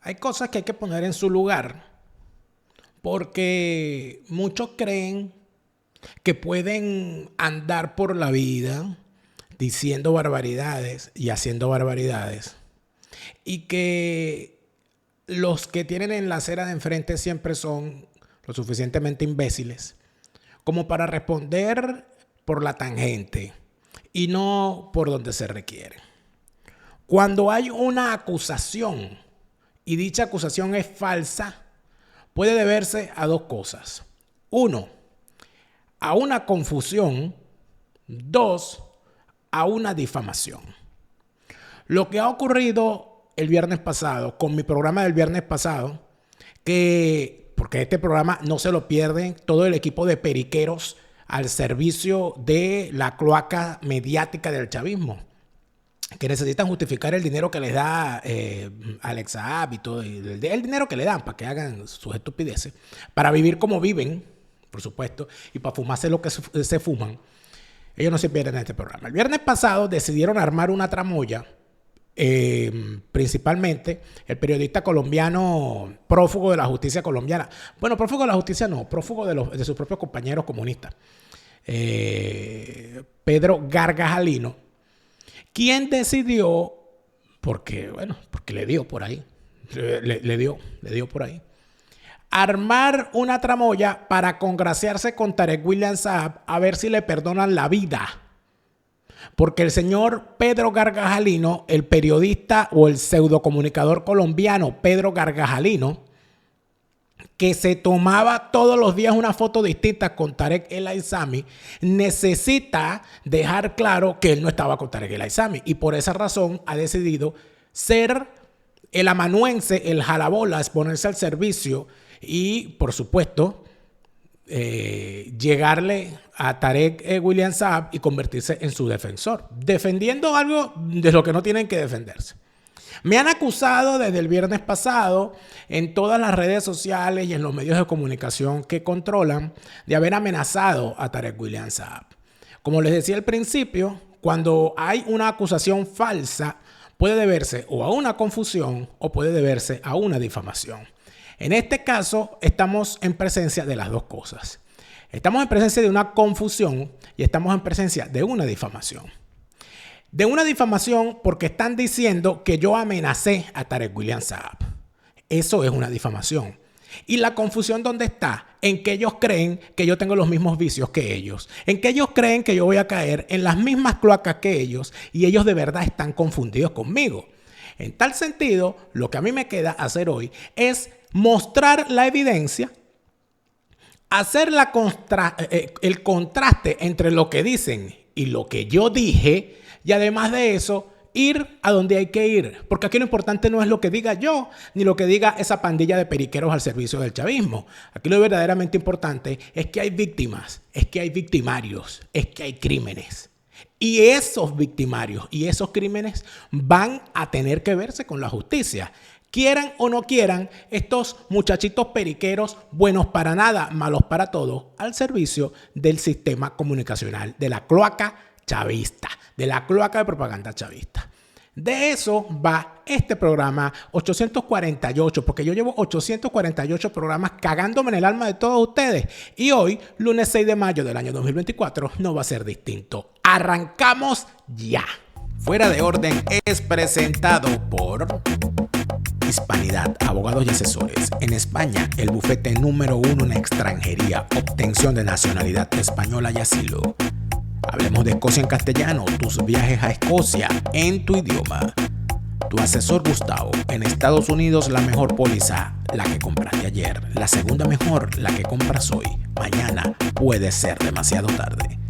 Hay cosas que hay que poner en su lugar porque muchos creen que pueden andar por la vida diciendo barbaridades y haciendo barbaridades y que los que tienen en la acera de enfrente siempre son lo suficientemente imbéciles como para responder por la tangente y no por donde se requiere. Cuando hay una acusación y dicha acusación es falsa, puede deberse a dos cosas. Uno, a una confusión. Dos, a una difamación. Lo que ha ocurrido el viernes pasado, con mi programa del viernes pasado, porque este programa no se lo pierden todo el equipo de periqueros al servicio de la cloaca mediática del chavismo, que necesitan justificar el dinero que les da Alex Saab y todo, el dinero que le dan para que hagan sus estupideces, para vivir como viven, por supuesto, y para fumarse lo que se fuman. Ellos no se pierden en este programa. El viernes pasado decidieron armar una tramoya, principalmente el periodista colombiano prófugo de la justicia colombiana. Bueno, prófugo de la justicia no, prófugo de sus propios compañeros comunistas. Pedro Gargajalino, quien decidió, porque le dio por ahí, le dio por ahí, armar una tramoya para congraciarse con Tarek William Saab a ver si le perdonan la vida. Porque el señor Pedro Gargajalino, el periodista o el pseudocomunicador colombiano Pedro Gargajalino, que se tomaba todos los días una foto distinta con Tarek El Aissami, necesita dejar claro que él no estaba con Tarek El Aissami. Y por esa razón ha decidido ser el amanuense, el jalabolas, ponerse al servicio y, por supuesto, llegarle a Tarek William Saab y convertirse en su defensor, defendiendo algo de lo que no tienen que defenderse. Me han acusado desde el viernes pasado en todas las redes sociales y en los medios de comunicación que controlan de haber amenazado a Tarek William Saab. Como les decía al principio, cuando hay una acusación falsa, puede deberse o a una confusión o puede deberse a una difamación. En este caso, estamos en presencia de las dos cosas. Estamos en presencia de una confusión y estamos en presencia de una difamación. De una difamación porque están diciendo que yo amenacé a Tarek William Saab. Eso es una difamación. ¿Y la confusión dónde está? En que ellos creen que yo tengo los mismos vicios que ellos. En que ellos creen que yo voy a caer en las mismas cloacas que ellos y ellos de verdad están confundidos conmigo. En tal sentido, lo que a mí me queda hacer hoy es mostrar la evidencia, hacer el contraste entre lo que dicen y lo que yo dije, y además de eso, ir a donde hay que ir. Porque aquí lo importante no es lo que diga yo, ni lo que diga esa pandilla de periqueros al servicio del chavismo. Aquí lo verdaderamente importante es que hay víctimas, es que hay victimarios, es que hay crímenes. Y esos victimarios y esos crímenes van a tener que verse con la justicia. Quieran o no quieran, estos muchachitos periqueros, buenos para nada, malos para todo, al servicio del sistema comunicacional, de la cloaca chavista, de la cloaca de propaganda chavista. De eso va este programa 848, porque yo llevo 848 programas cagándome en el alma de todos ustedes. Y hoy, lunes 6 de mayo del año 2024, no va a ser distinto. ¡Arrancamos ya! Fuera de Orden es presentado por Hispanidad, abogados y asesores. En España, el bufete número 1 en extranjería, obtención de nacionalidad española y asilo. Hablemos de Escocia en castellano, tus viajes a Escocia en tu idioma. Tu asesor Gustavo, en Estados Unidos la mejor póliza, la que compraste ayer. La segunda mejor, la que compras hoy. Mañana puede ser demasiado tarde.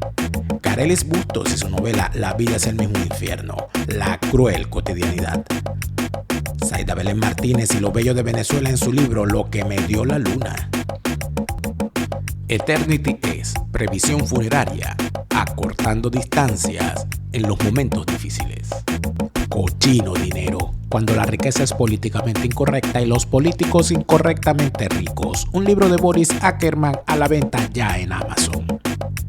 Carelis Bustos y su novela La vida es el mismo infierno, la cruel cotidianidad. Zaida Belén Martínez y lo bello de Venezuela en su libro Lo que me dio la luna. Eternity es previsión funeraria, acortando distancias en los momentos difíciles. Cochino dinero, cuando la riqueza es políticamente incorrecta y los políticos incorrectamente ricos. Un libro de Boris Ackerman a la venta ya en Amazon.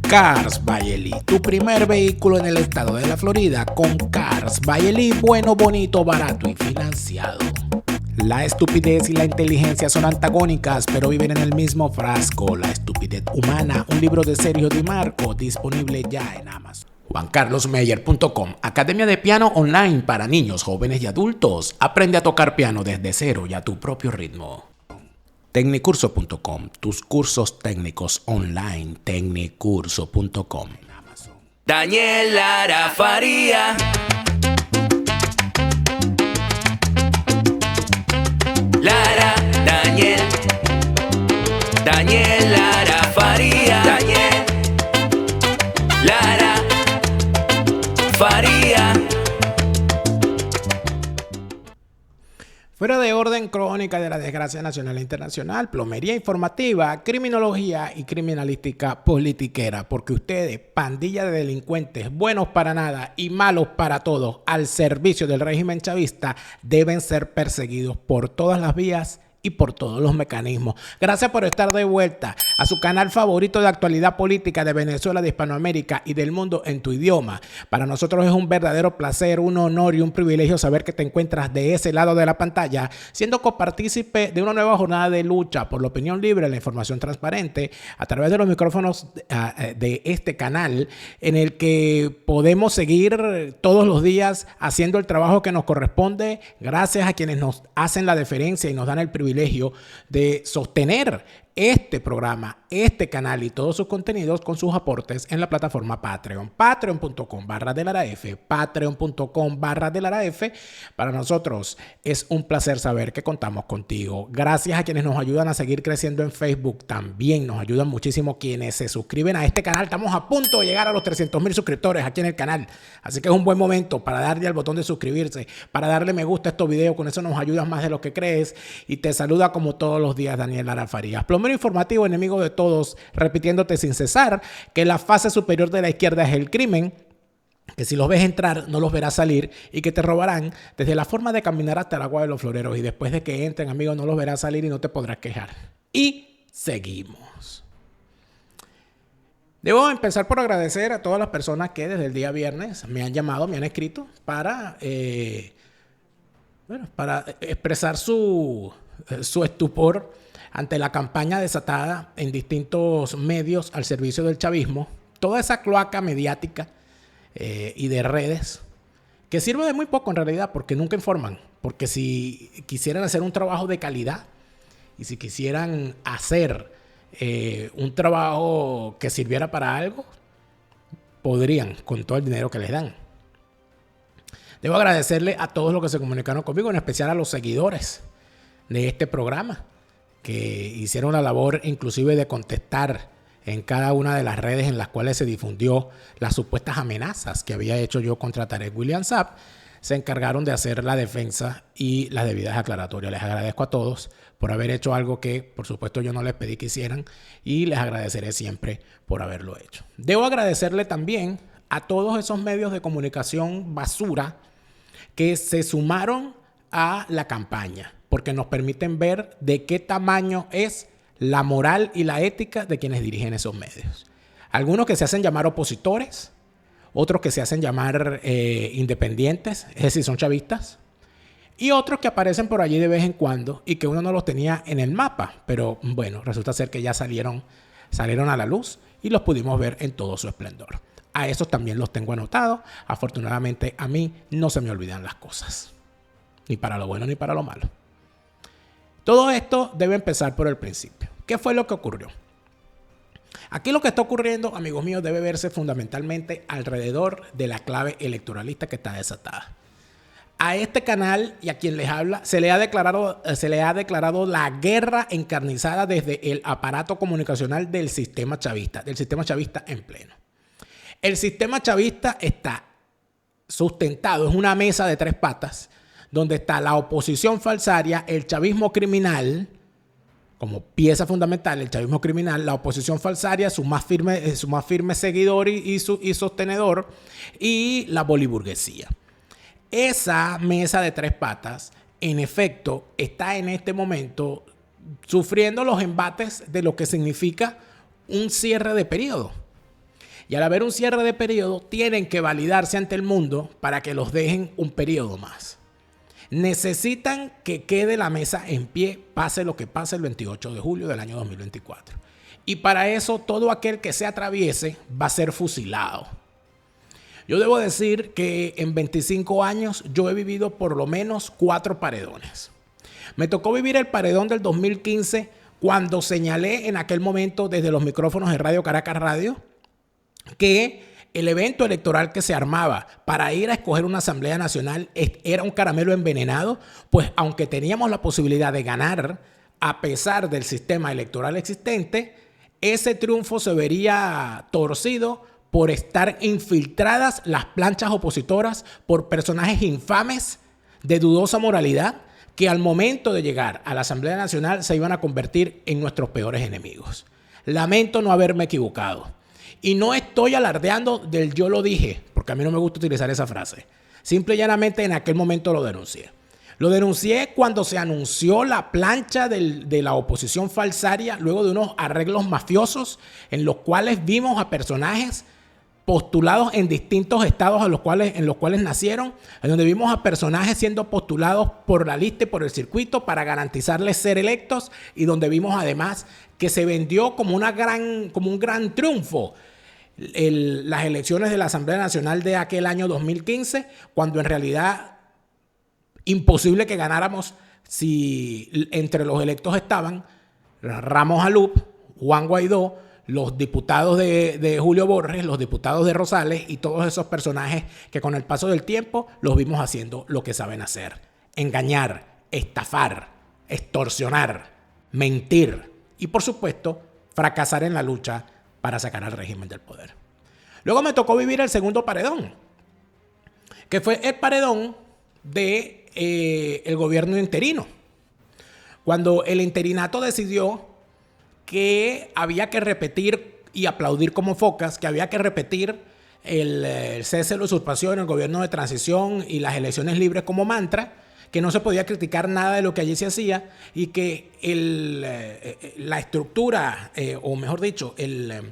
Cars by Eli, tu primer vehículo en el estado de la Florida con Cars by Eli, bueno, bonito, barato y financiado. La estupidez y la inteligencia son antagónicas, pero viven en el mismo frasco. La estupidez humana, un libro de Sergio Di Marco, disponible ya en Amazon. JuanCarlosMeyer.com, Academia de Piano Online para niños, jóvenes y adultos. Aprende a tocar piano desde cero y a tu propio ritmo. Tecnicurso.com, tus cursos técnicos online. Tecnicurso.com. Daniel Lara Faría. Lara, Daniel Lara Faría. Daniel Lara Faría. Fuera de orden, crónica de la desgracia nacional e internacional, plomería informativa, criminología y criminalística politiquera, porque ustedes, pandilla de delincuentes, buenos para nada y malos para todos, al servicio del régimen chavista, deben ser perseguidos por todas las vías y por todos los mecanismos. Gracias por estar de vuelta a su canal favorito de actualidad política de Venezuela, de Hispanoamérica y del mundo en tu idioma. Para nosotros es un verdadero placer, un honor y un privilegio saber que te encuentras de ese lado de la pantalla, siendo copartícipe de una nueva jornada de lucha por la opinión libre, la información transparente, a través de los micrófonos de este canal, en el que podemos seguir todos los días haciendo el trabajo que nos corresponde, gracias a quienes nos hacen la deferencia y nos dan el privilegio de sostener este programa, este canal y todos sus contenidos con sus aportes en la plataforma Patreon. Patreon.com/delaraf, Patreon.com/delaraf. Para nosotros es un placer saber que contamos contigo. Gracias a quienes nos ayudan a seguir creciendo en Facebook. También nos ayudan muchísimo quienes se suscriben a este canal. Estamos a punto de llegar a los 300,000 suscriptores aquí en el canal. Así que es un buen momento para darle al botón de suscribirse, para darle me gusta a estos videos. Con eso nos ayudas más de lo que crees. Y te saluda como todos los días Daniel Lara Farías, plomero informativo, enemigo de todos, repitiéndote sin cesar que la fase superior de la izquierda es el crimen, que si los ves entrar no los verás salir y que te robarán desde la forma de caminar hasta el agua de los floreros, y después de que entren, amigo, no los verás salir y no te podrás quejar. Y seguimos. Debo empezar por agradecer a todas las personas que desde el día viernes me han llamado, me han escrito para expresar su estupor ante la campaña desatada en distintos medios al servicio del chavismo, toda esa cloaca mediática y de redes que sirve de muy poco en realidad, porque nunca informan, porque si quisieran hacer un trabajo de calidad y si quisieran hacer un trabajo que sirviera para algo, podrían con todo el dinero que les dan. Debo agradecerle a todos los que se comunicaron conmigo, en especial a los seguidores de este programa, que hicieron la labor inclusive de contestar en cada una de las redes en las cuales se difundió las supuestas amenazas que había hecho yo contra Tarek William Saab. Se encargaron de hacer la defensa y las debidas aclaratorias. Les agradezco a todos por haber hecho algo que, por supuesto, yo no les pedí que hicieran, y les agradeceré siempre por haberlo hecho. Debo agradecerle también a todos esos medios de comunicación basura que se sumaron a la campaña, porque nos permiten ver de qué tamaño es la moral y la ética de quienes dirigen esos medios. Algunos que se hacen llamar opositores, otros que se hacen llamar independientes, es decir, son chavistas, y otros que aparecen por allí de vez en cuando y que uno no los tenía en el mapa, pero bueno, resulta ser que ya salieron a la luz y los pudimos ver en todo su esplendor. A esos también los tengo anotados. Afortunadamente a mí no se me olvidan las cosas, ni para lo bueno ni para lo malo. Todo esto debe empezar por el principio. ¿Qué fue lo que ocurrió? Aquí lo que está ocurriendo, amigos míos, debe verse fundamentalmente alrededor de la clave electoralista que está desatada. A este canal y a quien les habla se le ha declarado la guerra encarnizada desde el aparato comunicacional del sistema chavista en pleno. El sistema chavista está sustentado, es una mesa de tres patas, donde está la oposición falsaria, el chavismo criminal, como pieza fundamental, el chavismo criminal, la oposición falsaria, su más firme seguidor y sostenedor, y la boliburguesía. Esa mesa de tres patas, en efecto, está en este momento sufriendo los embates de lo que significa un cierre de periodo. Y al haber un cierre de periodo, tienen que validarse ante el mundo para que los dejen un periodo más. necesitan que quede la mesa en pie, pase lo que pase el 28 de julio del año 2024. Y para eso todo aquel que se atraviese va a ser fusilado. Yo debo decir que en 25 años yo he vivido por lo menos 4 paredones. Me tocó vivir el paredón del 2015 cuando señalé en aquel momento desde los micrófonos de Radio Caracas Radio que el evento electoral que se armaba para ir a escoger una Asamblea Nacional era un caramelo envenenado, pues aunque teníamos la posibilidad de ganar a pesar del sistema electoral existente, ese triunfo se vería torcido por estar infiltradas las planchas opositoras por personajes infames de dudosa moralidad que al momento de llegar a la Asamblea Nacional se iban a convertir en nuestros peores enemigos. Lamento no haberme equivocado. Y no estoy alardeando del yo lo dije, porque a mí no me gusta utilizar esa frase. Simple y llanamente en aquel momento lo denuncié. Lo denuncié cuando se anunció la plancha de la oposición falsaria, luego de unos arreglos mafiosos en los cuales vimos a personajes postulados en distintos estados en los cuales nacieron, en donde vimos a personajes siendo postulados por la lista y por el circuito para garantizarles ser electos, y donde vimos además que se vendió como un gran triunfo las elecciones de la Asamblea Nacional de aquel año 2015, cuando en realidad imposible que ganáramos si entre los electos estaban Ramos Alup, Juan Guaidó, los diputados de Julio Borges, los diputados de Rosales y todos esos personajes que con el paso del tiempo los vimos haciendo lo que saben hacer: engañar, estafar, extorsionar, mentir y, por supuesto, fracasar en la lucha para sacar al régimen del poder. Luego me tocó vivir el segundo paredón, que fue el paredón del gobierno interino. Cuando el interinato decidió que había que repetir y aplaudir como focas, que había que repetir el cese de la usurpación, el gobierno de transición y las elecciones libres como mantra, que no se podía criticar nada de lo que allí se hacía y que la estructura, o mejor dicho, el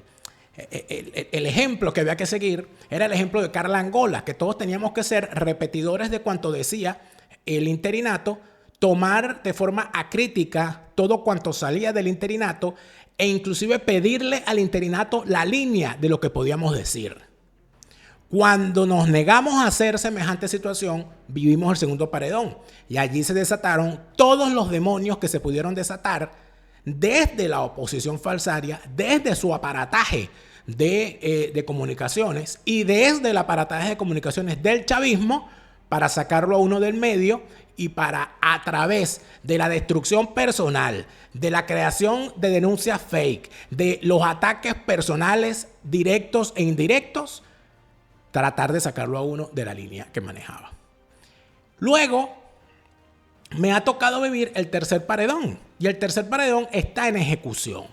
ejemplo que había que seguir era el ejemplo de Carla Angola, que todos teníamos que ser repetidores de cuanto decía el interinato, tomar de forma acrítica todo cuanto salía del interinato e inclusive pedirle al interinato la línea de lo que podíamos decir. Cuando nos negamos a hacer semejante situación, vivimos el segundo paredón y allí se desataron todos los demonios que se pudieron desatar desde la oposición falsaria, desde su aparataje de comunicaciones y desde el aparataje de comunicaciones del chavismo para sacarlo a uno del medio y para, a través de la destrucción personal, de la creación de denuncias fake, de los ataques personales directos e indirectos, tratar de sacarlo a uno de la línea que manejaba. Luego me ha tocado vivir el tercer paredón y el tercer paredón está en ejecución.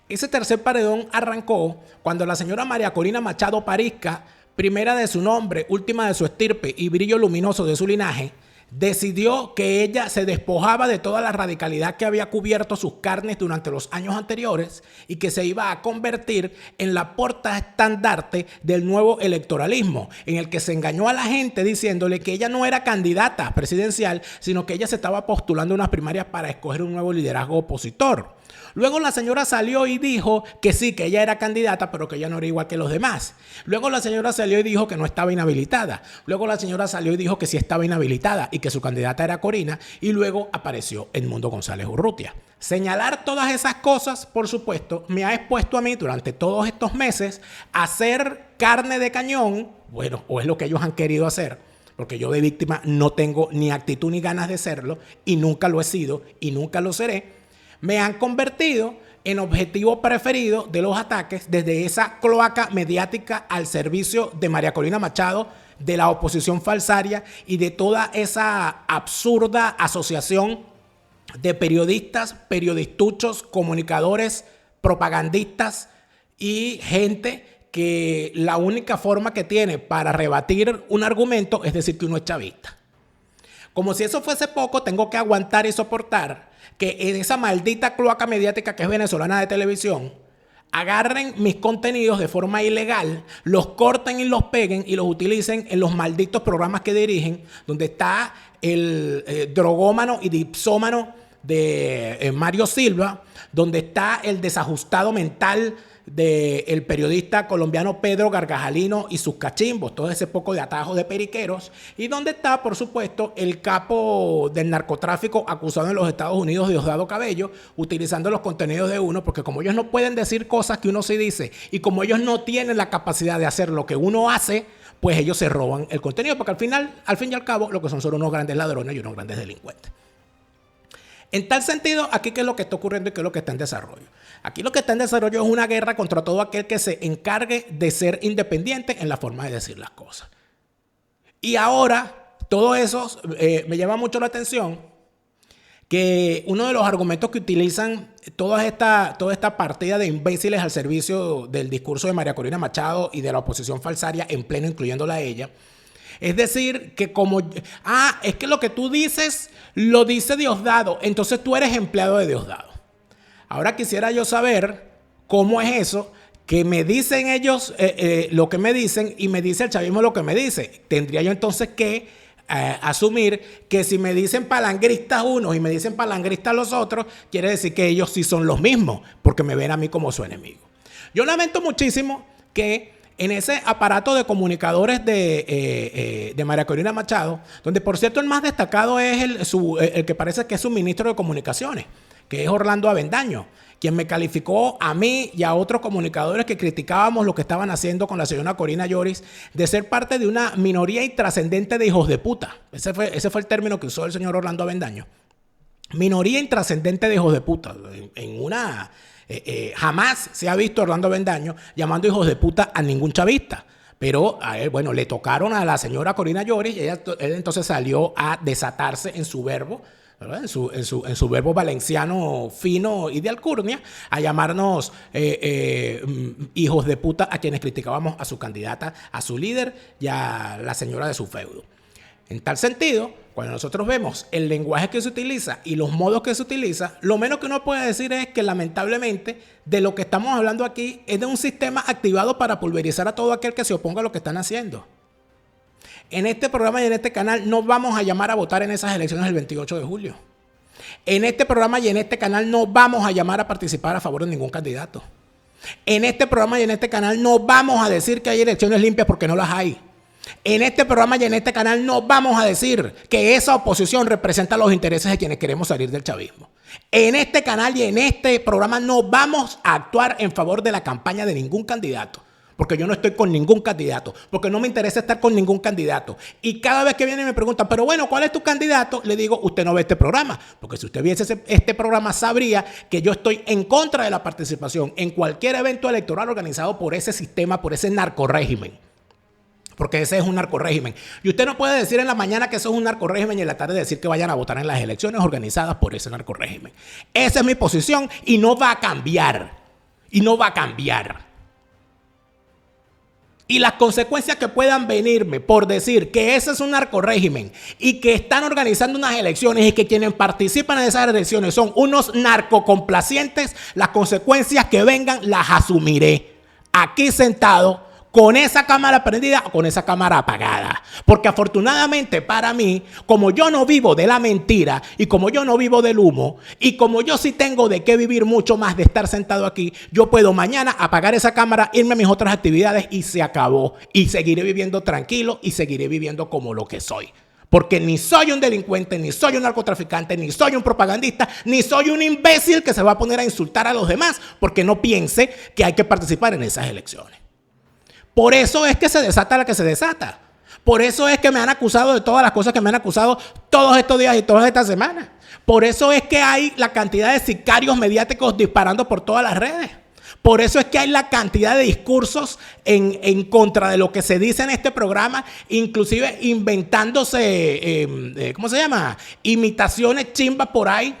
Ese tercer paredón arrancó cuando la señora María Corina Machado Parizca, primera de su nombre, última de su estirpe y brillo luminoso de su linaje, decidió que ella se despojaba de toda la radicalidad que había cubierto sus carnes durante los años anteriores y que se iba a convertir en la portaestandarte del nuevo electoralismo, en el que se engañó a la gente diciéndole que ella no era candidata presidencial, sino que ella se estaba postulando unas primarias para escoger un nuevo liderazgo opositor. Luego la señora salió y dijo que sí, que ella era candidata, pero que ella no era igual que los demás. Luego la señora salió y dijo que no estaba inhabilitada. Luego la señora salió y dijo que sí estaba inhabilitada y que su candidata era Corina. Y luego apareció Edmundo González Urrutia. Señalar todas esas cosas, por supuesto, me ha expuesto a mí durante todos estos meses a ser carne de cañón, bueno, o es lo que ellos han querido hacer, porque yo de víctima no tengo ni actitud ni ganas de serlo y nunca lo he sido y nunca lo seré. Me han convertido en objetivo preferido de los ataques desde esa cloaca mediática al servicio de María Corina Machado, de la oposición falsaria y de toda esa absurda asociación de periodistas, periodistuchos, comunicadores, propagandistas y gente que la única forma que tiene para rebatir un argumento es decir que uno es chavista. Como si eso fuese poco, tengo que aguantar y soportar que en esa maldita cloaca mediática que es venezolana de televisión agarren mis contenidos de forma ilegal, los corten y los peguen y los utilicen en los malditos programas que dirigen, donde está el drogómano y dipsómano de Mario Silva, donde está el desajustado mental del periodista colombiano Pedro Gargajalino y sus cachimbos, todo ese poco de atajos de periqueros, y donde está, por supuesto, el capo del narcotráfico acusado en los Estados Unidos, Diosdado Cabello, utilizando los contenidos de uno, porque como ellos no pueden decir cosas que uno sí dice, y como ellos no tienen la capacidad de hacer lo que uno hace, pues ellos se roban el contenido, porque al fin y al cabo, lo que son unos grandes ladrones y unos grandes delincuentes. En tal sentido, aquí qué es lo que está ocurriendo y qué es lo que está en desarrollo. Aquí lo que está en desarrollo es una guerra contra todo aquel que se encargue de ser independiente en la forma de decir las cosas. Y ahora, todo eso me llama mucho la atención, que uno de los argumentos que utilizan toda esta partida de imbéciles al servicio del discurso de María Corina Machado y de la oposición falsaria en pleno, incluyéndola a ella, es decir, que es que lo que tú dices, lo dice Diosdado, entonces tú eres empleado de Diosdado. Ahora quisiera yo saber cómo es eso, que me dicen ellos lo que me dicen y me dice el chavismo lo que me dice. Tendría yo entonces que asumir que si me dicen palangristas unos y me dicen palangristas los otros, quiere decir que ellos sí son los mismos, porque me ven a mí como su enemigo. Yo lamento muchísimo que en ese aparato de comunicadores de María Corina Machado, donde por cierto el más destacado es el que parece que es su ministro de Comunicaciones, que es Orlando Avendaño, quien me calificó a mí y a otros comunicadores que criticábamos lo que estaban haciendo con la señora Corina Lloris de ser parte de una minoría intrascendente de hijos de puta. Ese fue el término que usó el señor Orlando Avendaño. Minoría intrascendente de hijos de puta. Jamás se ha visto Orlando Avendaño llamando hijos de puta a ningún chavista. Pero a él, bueno, le tocaron a la señora Corina Lloris y él entonces salió a desatarse en su verbo, ¿verdad? En su verbo valenciano fino y de alcurnia, a llamarnos hijos de puta a quienes criticábamos a su candidata, a su líder y a la señora de su feudo. En tal sentido, cuando nosotros vemos el lenguaje que se utiliza y los modos que se utiliza, lo menos que uno puede decir es que lamentablemente de lo que estamos hablando aquí es de un sistema activado para pulverizar a todo aquel que se oponga a lo que están haciendo. En este programa y en este canal no vamos a llamar a votar en esas elecciones el 28 de julio. En este programa y en este canal no vamos a llamar a participar a favor de ningún candidato. En este programa y en este canal no vamos a decir que hay elecciones limpias porque no las hay. En este programa y en este canal no vamos a decir que esa oposición representa los intereses de quienes queremos salir del chavismo. En este canal y en este programa no vamos a actuar en favor de la campaña de ningún candidato, porque yo no estoy con ningún candidato, porque no me interesa estar con ningún candidato. Y cada vez que vienen y me preguntan, pero bueno, ¿cuál es tu candidato? Le digo, usted no ve este programa, porque si usted viese este programa sabría que yo estoy en contra de la participación en cualquier evento electoral organizado por ese sistema, por ese narcorrégimen. Porque ese es un narcorrégimen. Y usted no puede decir en la mañana que eso es un narcorrégimen y en la tarde decir que vayan a votar en las elecciones organizadas por ese narcorrégimen. Esa es mi posición y no va a cambiar. Y no va a cambiar. Y las consecuencias que puedan venirme por decir que ese es un narcorrégimen y que están organizando unas elecciones y que quienes participan en esas elecciones son unos narcocomplacientes, las consecuencias que vengan las asumiré aquí sentado, con esa cámara prendida o con esa cámara apagada. Porque afortunadamente para mí, como yo no vivo de la mentira y como yo no vivo del humo y como yo sí tengo de qué vivir mucho más de estar sentado aquí, yo puedo mañana apagar esa cámara, irme a mis otras actividades y se acabó. Y seguiré viviendo tranquilo y seguiré viviendo como lo que soy. Porque ni soy un delincuente, ni soy un narcotraficante, ni soy un propagandista, ni soy un imbécil que se va a poner a insultar a los demás porque no piense que hay que participar en esas elecciones. Por eso es que se desata la que se desata. Por eso es que me han acusado de todas las cosas que me han acusado todos estos días y todas estas semanas. Por eso es que hay la cantidad de sicarios mediáticos disparando por todas las redes. Por eso es que hay la cantidad de discursos en contra de lo que se dice en este programa, inclusive inventándose, ¿cómo se llama? Imitaciones chimbas por ahí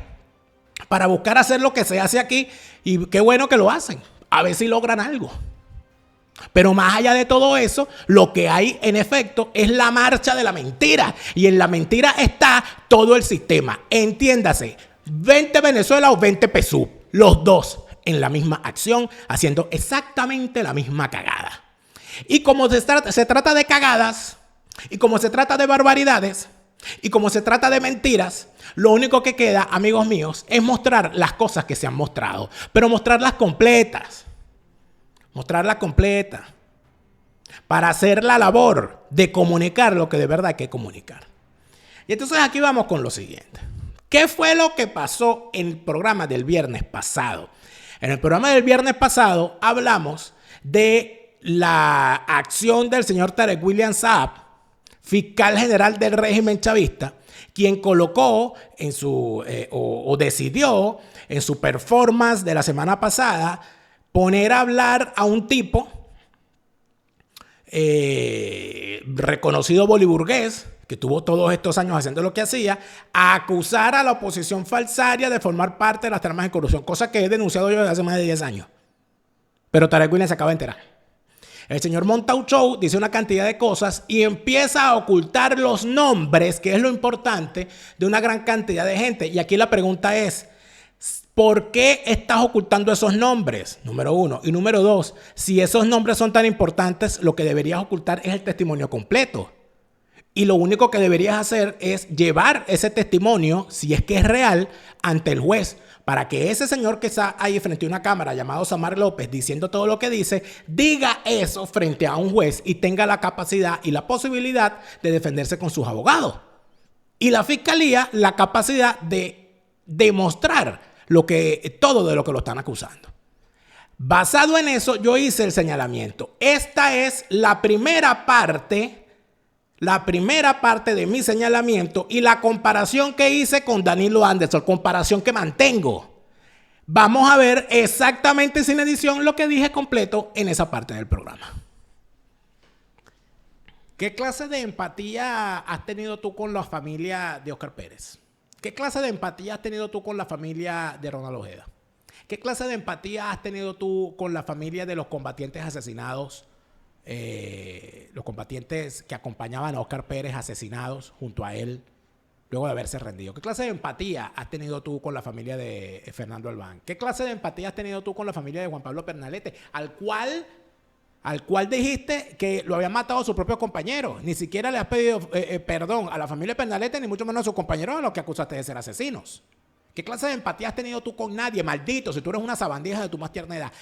para buscar hacer lo que se hace aquí. Y qué bueno que lo hacen. A ver si logran algo. Pero más allá de todo eso, lo que hay en efecto es la marcha de la mentira. Y en la mentira está todo el sistema. Entiéndase, 20 Venezuela o 20 PSUV, los dos. en la misma acción, haciendo exactamente la misma cagada. Y como se trata de cagadas, y como se trata de barbaridades, y como se trata de mentiras, lo único que queda, amigos míos, es mostrar las cosas que se han mostrado, pero mostrarlas completas. Mostrarlas completas. Para hacer la labor de comunicar lo que de verdad hay que comunicar. Y entonces aquí vamos con lo siguiente. ¿Qué fue lo que pasó en el programa del viernes pasado? En el programa del viernes pasado hablamos de la acción del señor Tarek William Saab, fiscal general del régimen chavista, quien colocó en su, o decidió en su performance de la semana pasada poner a hablar a un tipo reconocido boliburgués, que tuvo todos estos años haciendo lo que hacía, a acusar a la oposición falsaria de formar parte de las tramas de corrupción, cosa que he denunciado yo desde hace más de 10 años. Pero Tarek William se acaba de enterar. El señor monta un show, dice una cantidad de cosas y empieza a ocultar los nombres, que es lo importante, de una gran cantidad de gente. Y aquí la pregunta es, ¿por qué estás ocultando esos nombres? Número uno. Y número dos, si esos nombres son tan importantes, lo que deberías ocultar es el testimonio completo. Y lo único que deberías hacer es llevar ese testimonio, si es que es real, ante el juez, para que ese señor que está ahí frente a una cámara llamado Samar López diciendo todo lo que dice, diga eso frente a un juez y tenga la capacidad y la posibilidad de defenderse con sus abogados. Y la fiscalía la capacidad de demostrar todo de lo que lo están acusando. Basado en eso, yo hice el señalamiento. Esta es la primera parte de mi señalamiento y la comparación que hice con Danilo Anderson, comparación que mantengo. Vamos a ver exactamente sin edición lo que dije completo en esa parte del programa. ¿Qué clase de empatía has tenido tú con la familia de Óscar Pérez? ¿Qué clase de empatía has tenido tú con la familia de Ronald Ojeda? ¿Qué clase de empatía has tenido tú con la familia de los combatientes asesinados? Los combatientes que acompañaban a Óscar Pérez asesinados junto a él luego de haberse rendido. ¿Qué clase de empatía has tenido tú con la familia de Fernando Albán? ¿Qué clase de empatía has tenido tú con la familia de Juan Pablo Pernalete, al cual dijiste que lo habían matado a sus propios compañeros? Ni siquiera le has pedido perdón a la familia de Pernalete, ni mucho menos a sus compañeros a los que acusaste de ser asesinos. ¿Qué clase de empatía has tenido tú con nadie? Maldito, si tú eres una sabandija de tu más tierna edad.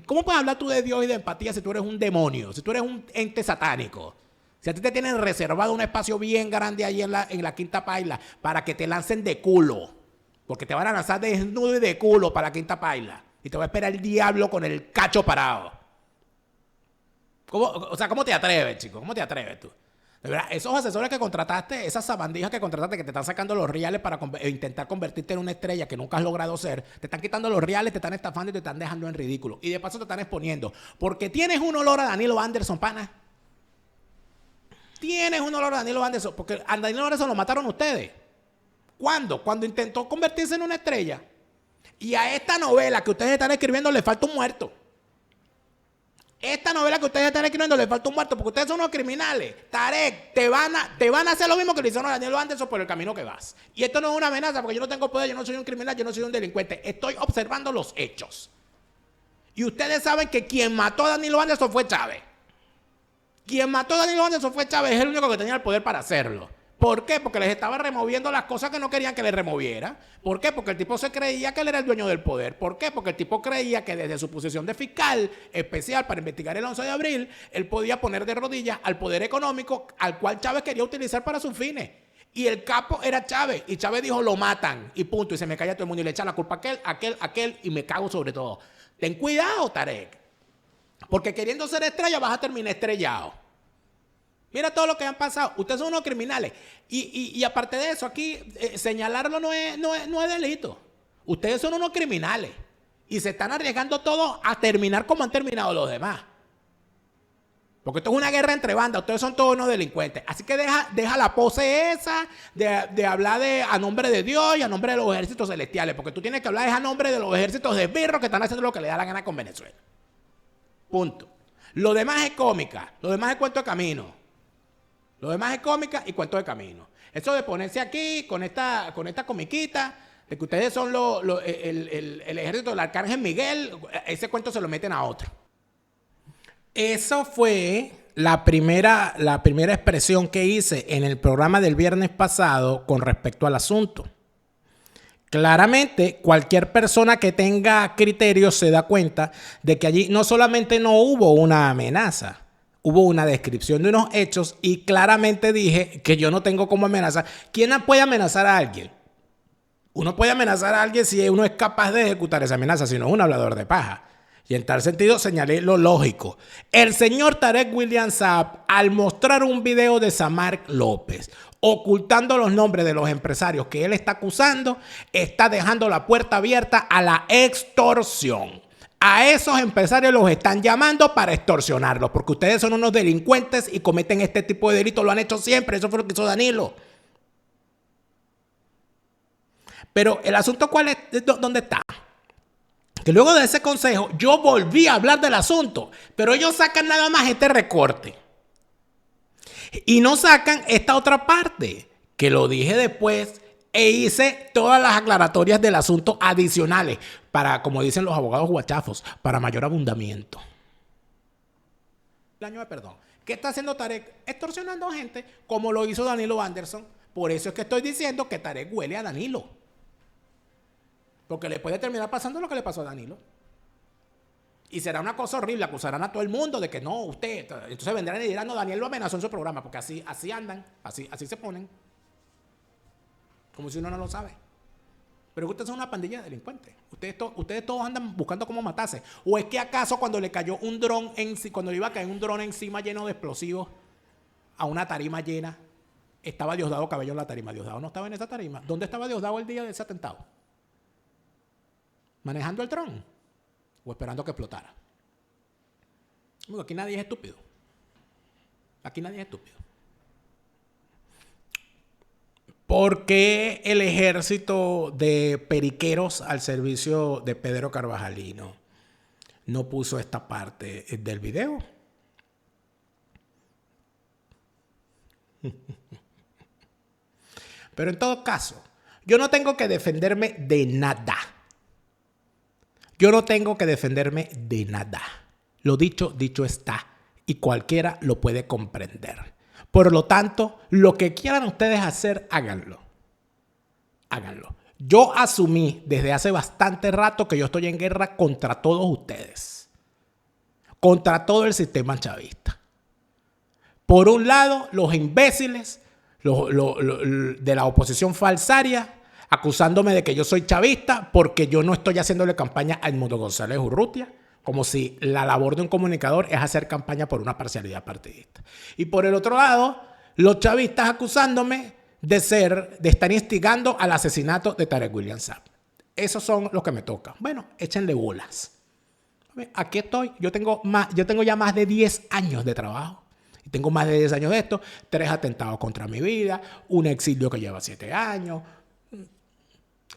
¿Cómo puedes hablar tú de Dios y de empatía si tú eres un demonio? Si tú eres un ente satánico. Si a ti te tienen reservado un espacio bien grande ahí en la Quinta Paila para que te lancen de culo. Porque te van a lanzar desnudo y de culo para la Quinta Paila. Y te va a esperar el diablo con el cacho parado. ¿Cómo te atreves, chico? ¿Cómo te atreves tú? De verdad, esos asesores que contrataste, esas sabandijas que contrataste que te están sacando los reales para intentar convertirte en una estrella que nunca has logrado ser, te están quitando los reales, te están estafando y te están dejando en ridículo. Y de paso te están exponiendo. Porque tienes un olor a Danilo Anderson, pana. Tienes un olor a Danilo Anderson. Porque a Danilo Anderson lo mataron ustedes. ¿Cuándo? Cuando intentó convertirse en una estrella. Y a esta novela que ustedes están escribiendo le falta un muerto. Esta novela que ustedes están escribiendo le falta un muerto porque ustedes son unos criminales. Tarek, te van a hacer lo mismo que le hicieron a Danilo Anderson por el camino que vas. Y esto no es una amenaza porque yo no tengo poder, yo no soy un criminal, yo no soy un delincuente. Estoy observando los hechos. Y ustedes saben que quien mató a Danilo Anderson fue Chávez. Quien mató a Danilo Anderson fue Chávez, es el único que tenía el poder para hacerlo. ¿Por qué? Porque les estaba removiendo las cosas que no querían que les removiera. ¿Por qué? Porque el tipo se creía que él era el dueño del poder. ¿Por qué? Porque el tipo creía que desde su posición de fiscal especial para investigar el 11 de abril, él podía poner de rodillas al poder económico al cual Chávez quería utilizar para sus fines. Y el capo era Chávez. Y Chávez dijo, lo matan. Y punto. Y se me calla todo el mundo. Y le echa la culpa a aquel. Y me cago sobre todo. Ten cuidado, Tarek. Porque queriendo ser estrella vas a terminar estrellado. Mira todo lo que han pasado. Ustedes son unos criminales. Y aparte de eso, aquí señalarlo no es delito. Ustedes son unos criminales. Y se están arriesgando todo a terminar como han terminado los demás. Porque esto es una guerra entre bandas. Ustedes son todos unos delincuentes. Así que deja la pose esa de hablar a nombre de Dios y a nombre de los ejércitos celestiales. Porque tú tienes que hablar a nombre de los ejércitos de birro que están haciendo lo que le da la gana con Venezuela. Punto. Lo demás es cómica. Lo demás es cuento de camino. Lo demás es cómica y cuento de camino. Eso de ponerse aquí con esta comiquita, de que ustedes son el ejército del Arcángel Miguel, ese cuento se lo meten a otro. Eso fue la primera expresión que hice en el programa del viernes pasado con respecto al asunto. Claramente, cualquier persona que tenga criterios se da cuenta de que allí no solamente no hubo una amenaza, hubo una descripción de unos hechos y claramente dije que yo no tengo cómo amenazar. ¿Quién puede amenazar a alguien? Uno puede amenazar a alguien si uno es capaz de ejecutar esa amenaza, si no es un hablador de paja. Y en tal sentido señalé lo lógico. El señor Tarek William Saab, al mostrar un video de Samark López ocultando los nombres de los empresarios que él está acusando, está dejando la puerta abierta a la extorsión. A esos empresarios los están llamando para extorsionarlos, porque ustedes son unos delincuentes y cometen este tipo de delitos, lo han hecho siempre, eso fue lo que hizo Danilo. Pero el asunto, ¿cuál es? ¿Dónde está? Que luego de ese consejo yo volví a hablar del asunto, pero ellos sacan nada más este recorte. Y no sacan esta otra parte, que lo dije después e hice todas las aclaratorias del asunto adicionales para, como dicen los abogados guachafos, para mayor abundamiento. El año de perdón. ¿Qué está haciendo Tarek? Extorsionando a gente como lo hizo Danilo Anderson. Por eso es que estoy diciendo que Tarek huele a Danilo. Porque le puede terminar pasando lo que le pasó a Danilo. Y será una cosa horrible, acusarán a todo el mundo de que no, usted. Entonces vendrán y dirán, no, Daniel lo amenazó en su programa, porque así andan, así se ponen. Como si uno no lo sabe. Pero ustedes son una pandilla de delincuentes. Ustedes todos andan buscando cómo matarse. ¿O es que acaso cuando le cayó un dron, cuando le iba a caer un dron encima lleno de explosivos a una tarima llena, estaba Diosdado Cabello en la tarima? Diosdado no estaba en esa tarima. ¿Dónde estaba Diosdado el día de ese atentado? ¿Manejando el dron? ¿O esperando que explotara? Aquí nadie es estúpido. Aquí nadie es estúpido. ¿Por qué el ejército de periqueros al servicio de Pedro Carvajalino no puso esta parte del video? Pero en todo caso, yo no tengo que defenderme de nada. Yo no tengo que defenderme de nada. Lo dicho está. Y cualquiera lo puede comprender. Por lo tanto, lo que quieran ustedes hacer, háganlo. Háganlo. Yo asumí desde hace bastante rato que yo estoy en guerra contra todos ustedes. Contra todo el sistema chavista. Por un lado, los imbéciles de la oposición falsaria, acusándome de que yo soy chavista porque yo no estoy haciéndole campaña a Edmundo González Urrutia, como si la labor de un comunicador es hacer campaña por una parcialidad partidista. Y por el otro lado, los chavistas acusándome de estar instigando al asesinato de Tarek William Saab. Esos son los que me tocan. Bueno, échenle bolas. Aquí estoy. Yo tengo ya más de 10 años de trabajo. Y tengo más de 10 años de esto. 3 atentados contra mi vida. Un exilio que lleva 7 años.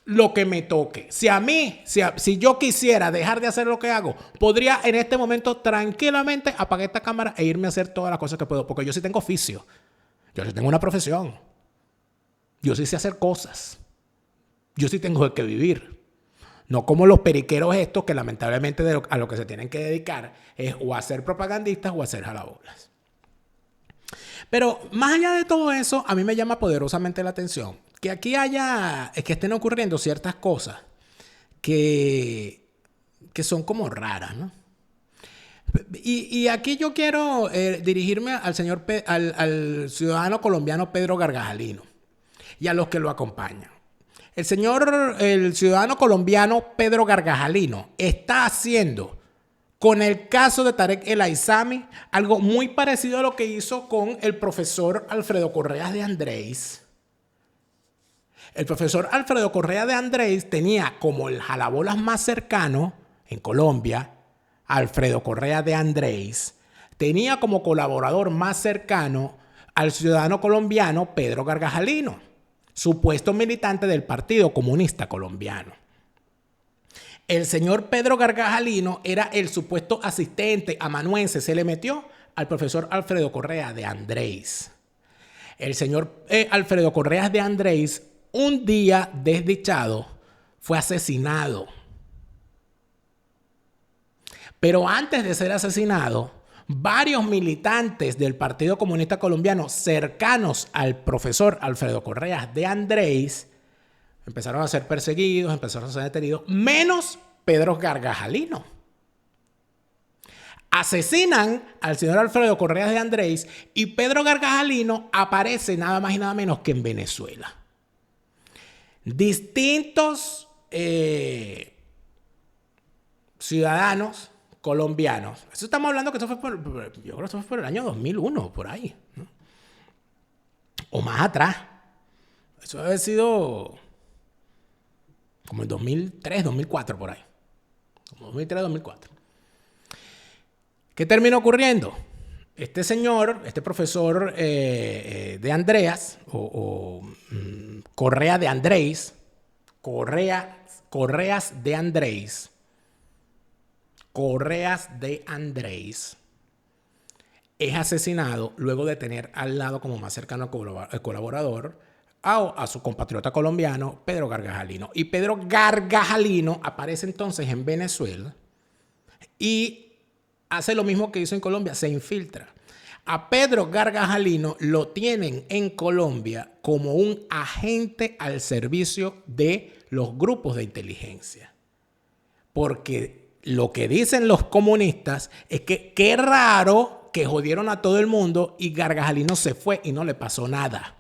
Lo que me toque. Si yo quisiera dejar de hacer lo que hago, podría en este momento tranquilamente apagar esta cámara e irme a hacer todas las cosas que puedo. Porque yo sí tengo oficio. Yo sí tengo una profesión. Yo sí sé hacer cosas. Yo sí tengo que vivir. No como los periqueros estos que lamentablemente a lo que se tienen que dedicar es o a ser propagandistas o a ser jalabolas. Pero más allá de todo eso, a mí me llama poderosamente la atención que aquí que estén ocurriendo ciertas cosas que son como raras, ¿no? Y aquí yo quiero dirigirme al ciudadano colombiano Pedro Gargajalino y a los que lo acompañan. El ciudadano colombiano Pedro Gargajalino está haciendo con el caso de Tarek El Aizami algo muy parecido a lo que hizo con el profesor Alfredo Correa de Andrés. El profesor Alfredo Correa de Andrés tenía como el jalabolas más cercano en Colombia, Alfredo Correa de Andrés, tenía como colaborador más cercano al ciudadano colombiano Pedro Gargajalino, supuesto militante del Partido Comunista Colombiano. El señor Pedro Gargajalino era el supuesto asistente amanuense, se le metió al profesor Alfredo Correa de Andrés. El señor Alfredo Correa de Andrés, un día desdichado, fue asesinado. Pero antes de ser asesinado, varios militantes del Partido Comunista Colombiano cercanos al profesor Alfredo Correa de Andrés empezaron a ser perseguidos, empezaron a ser detenidos, menos Pedro Gargajalino. Asesinan al señor Alfredo Correa de Andrés y Pedro Gargajalino aparece nada más y nada menos que en Venezuela. Distintos ciudadanos colombianos. Eso estamos hablando que eso fue yo creo que eso fue por el año 2001, por ahí, ¿no? O más atrás. Eso debe haber sido como en 2003, 2004, por ahí. Como 2003, 2004. ¿Qué terminó ocurriendo? Este señor, este profesor de Andreas, Correa de Andrés, Correas de Andrés, es asesinado luego de tener al lado como más cercano al colaborador a su compatriota colombiano, Pedro Gargajalino. Y Pedro Gargajalino aparece entonces en Venezuela y hace lo mismo que hizo en Colombia, se infiltra. A Pedro Gargajalino lo tienen en Colombia como un agente al servicio de los grupos de inteligencia. Porque lo que dicen los comunistas es que qué raro que jodieron a todo el mundo y Gargajalino se fue y no le pasó nada.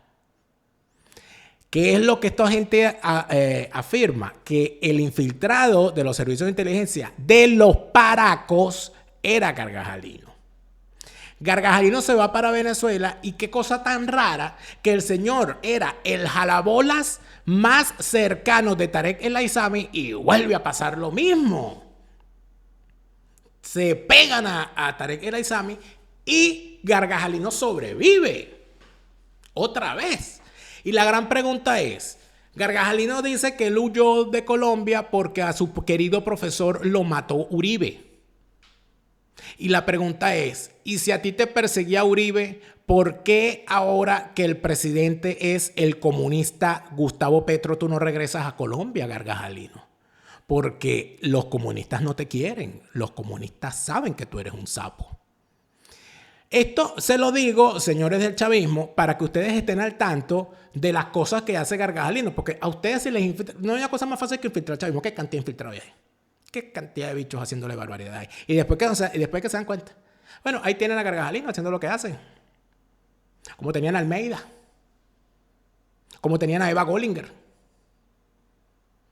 ¿Qué es lo que esta gente afirma? Que el infiltrado de los servicios de inteligencia de los paracos era Gargajalino. Gargajalino se va para Venezuela y qué cosa tan rara que el señor era el jalabolas más cercano de Tarek El Aissami y vuelve a pasar lo mismo. Se pegan a Tarek El Aissami y Gargajalino sobrevive otra vez. Y la gran pregunta es, Gargajalino dice que él huyó de Colombia porque a su querido profesor lo mató Uribe. Y la pregunta es, ¿y si a ti te perseguía Uribe, por qué ahora que el presidente es el comunista Gustavo Petro tú no regresas a Colombia, Gargajalino? Porque los comunistas no te quieren, los comunistas saben que tú eres un sapo. Esto se lo digo, señores del chavismo, para que ustedes estén al tanto de las cosas que hace Gargajalino, porque a ustedes se les infiltra, no hay una cosa más fácil que infiltrar al chavismo. ¿Qué cantidad de infiltrados hay ahí? ¿Qué cantidad de bichos haciéndole barbaridades hay? Y después que se dan cuenta. Bueno, ahí tienen a Gargajalino haciendo lo que hacen. Como tenían a Almeida. Como tenían a Eva Gollinger.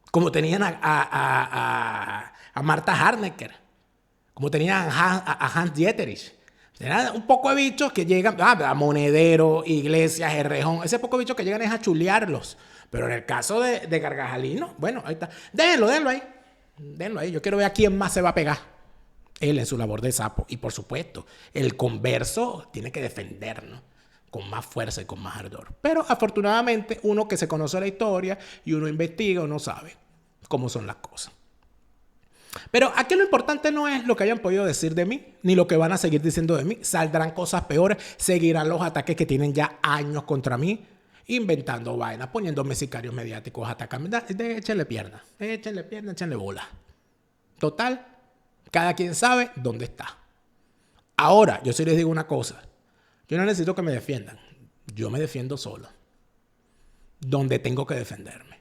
Como tenían a Marta Harnecker. Como tenían a Hans Dieterich. Tenían un poco de bichos que llegan, a Monedero, Iglesias, Herrejón. Ese poco de bichos que llegan es a chulearlos. Pero en el caso de Gargajalino, bueno, ahí está. Déjenlo ahí. Denlo ahí. Yo quiero ver a quién más se va a pegar. Él en su labor de sapo. Y por supuesto, el converso tiene que defendernos con más fuerza y con más ardor. Pero afortunadamente, uno que se conoce la historia y uno investiga, uno sabe cómo son las cosas. Pero aquí lo importante no es lo que hayan podido decir de mí, ni lo que van a seguir diciendo de mí. Saldrán cosas peores, seguirán los ataques que tienen ya años contra mí, inventando vainas, poniéndome sicarios mediáticos, atacando. Échenle pierna, échenle bola. Total, cada quien sabe dónde está. Ahora, yo sí les digo una cosa. Yo no necesito que me defiendan. Yo me defiendo solo. Donde tengo que defenderme.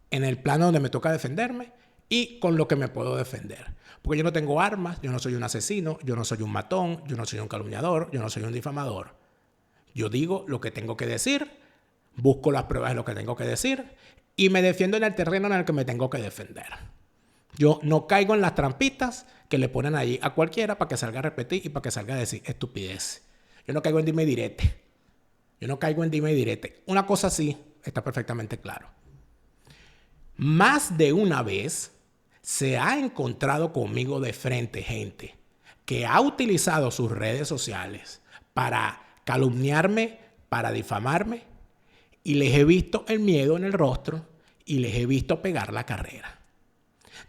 En el plano donde me toca defenderme y con lo que me puedo defender. Porque yo no tengo armas, yo no soy un asesino, yo no soy un matón, yo no soy un calumniador, yo no soy un difamador. Yo digo lo que tengo que decir, busco las pruebas de lo que tengo que decir y me defiendo en el terreno en el que me tengo que defender. Yo no caigo en las trampitas que le ponen allí a cualquiera para que salga a repetir y para que salga a decir estupidez. Yo no caigo en dime y direte. Una cosa sí está perfectamente claro. Más de una vez se ha encontrado conmigo de frente gente que ha utilizado sus redes sociales para calumniarme, para difamarme, y les he visto el miedo en el rostro y les he visto pegar la carrera.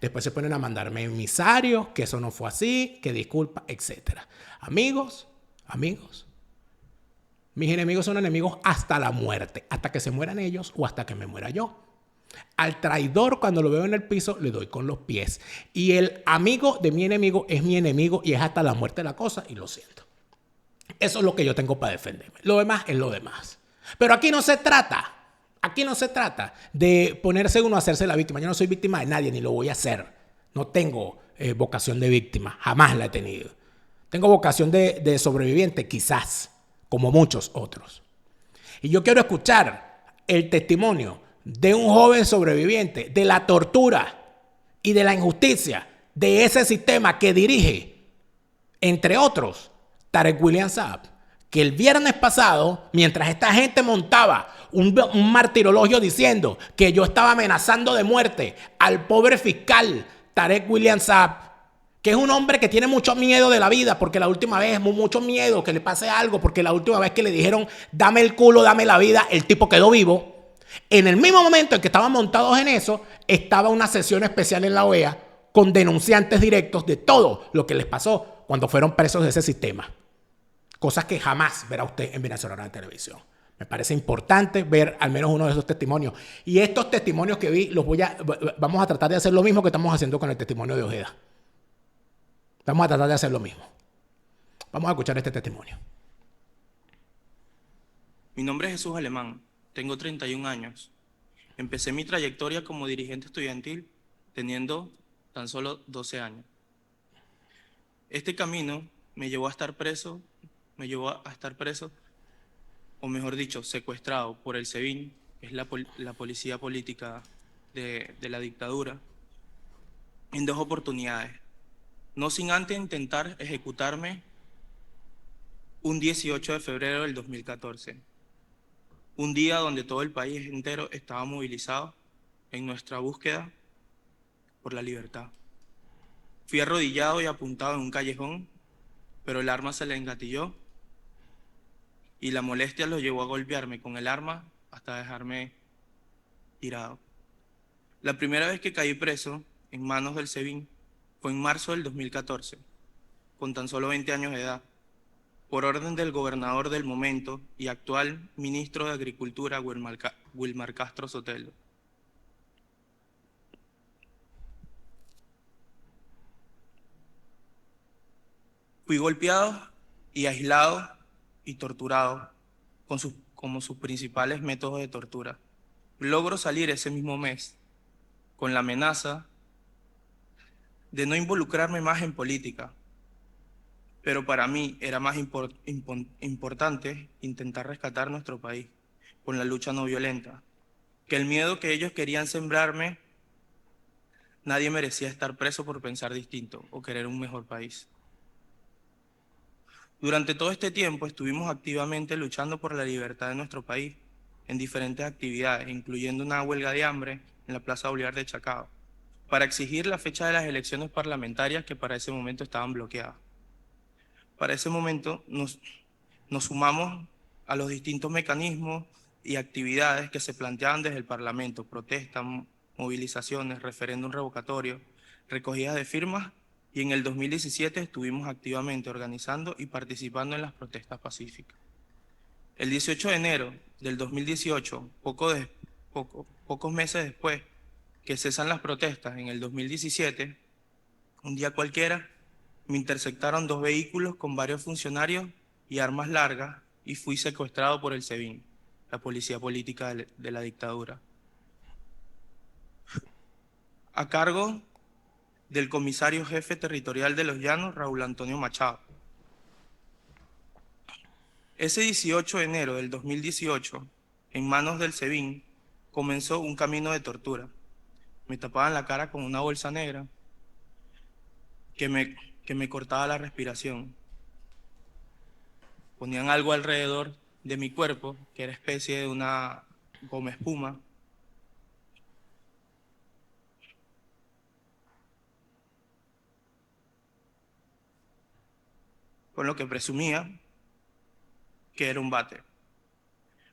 Después se ponen a mandarme emisarios, que eso no fue así, que disculpa, etc. Amigos, mis enemigos son enemigos hasta la muerte, hasta que se mueran ellos o hasta que me muera yo. Al traidor, cuando lo veo en el piso, le doy con los pies. Y el amigo de mi enemigo es mi enemigo y es hasta la muerte la cosa, y lo siento. Eso es lo que yo tengo para defenderme. Lo demás es lo demás. Pero aquí no se trata de ponerse uno a hacerse la víctima. Yo no soy víctima de nadie, ni lo voy a hacer. No tengo vocación de víctima, jamás la he tenido. Tengo vocación de sobreviviente, quizás, como muchos otros. Y yo quiero escuchar el testimonio de un joven sobreviviente de la tortura y de la injusticia de ese sistema que dirige, entre otros, Tarek William Saab, que el viernes pasado, mientras esta gente montaba un martirologio diciendo que yo estaba amenazando de muerte al pobre fiscal Tarek William Saab, que es un hombre que tiene mucho miedo de la vida, porque la última vez, mucho miedo que le pase algo, porque la última vez que le dijeron, dame el culo, dame la vida, el tipo quedó vivo. En el mismo momento en que estaban montados en eso, estaba una sesión especial en la OEA con denunciantes directos de todo lo que les pasó cuando fueron presos de ese sistema. Cosas que jamás verá usted en Venezolana de Televisión. Me parece importante ver al menos uno de esos testimonios. Y estos testimonios que vi, vamos a tratar de hacer lo mismo que estamos haciendo con el testimonio de Ojeda. Vamos a tratar de hacer lo mismo. Vamos a escuchar este testimonio. Mi nombre es Jesús Alemán, tengo 31 años. Empecé mi trayectoria como dirigente estudiantil teniendo tan solo 12 años. Este camino me llevó a estar preso, o mejor dicho, secuestrado por el SEBIN, que es la policía política de la dictadura, en 2 oportunidades. No sin antes intentar ejecutarme un 18 de febrero del 2014. Un día donde todo el país entero estaba movilizado en nuestra búsqueda por la libertad. Fui arrodillado y apuntado en un callejón, pero el arma se le engatilló y la molestia lo llevó a golpearme con el arma hasta dejarme tirado. La primera vez que caí preso en manos del SEBIN fue en marzo del 2014, con tan solo 20 años de edad, por orden del gobernador del momento y actual ministro de Agricultura, Wilmar Castro Sotelo. Fui golpeado y aislado y torturado como sus principales métodos de tortura. Logro salir ese mismo mes con la amenaza de no involucrarme más en política, pero para mí era más importante intentar rescatar nuestro país con la lucha no violenta, que el miedo que ellos querían sembrarme. Nadie merecía estar preso por pensar distinto o querer un mejor país. Durante todo este tiempo estuvimos activamente luchando por la libertad de nuestro país en diferentes actividades, incluyendo una huelga de hambre en la Plaza Bolívar de Chacao, para exigir la fecha de las elecciones parlamentarias que para ese momento estaban bloqueadas. Para ese momento nos sumamos a los distintos mecanismos y actividades que se planteaban desde el Parlamento: protestas, movilizaciones, referéndum revocatorio, recogidas de firmas, y en el 2017 estuvimos activamente organizando y participando en las protestas pacíficas. El 18 de enero del 2018, pocos meses después que cesan las protestas en el 2017, un día cualquiera, me interceptaron 2 vehículos con varios funcionarios y armas largas y fui secuestrado por el SEBIN, la policía política de la dictadura, a cargo del comisario jefe territorial de Los Llanos, Raúl Antonio Machado. Ese 18 de enero del 2018, en manos del SEBIN, comenzó un camino de tortura. Me tapaban la cara con una bolsa negra que me cortaba la respiración. Ponían algo alrededor de mi cuerpo, que era especie de una goma espuma, con lo que presumía que era un bate.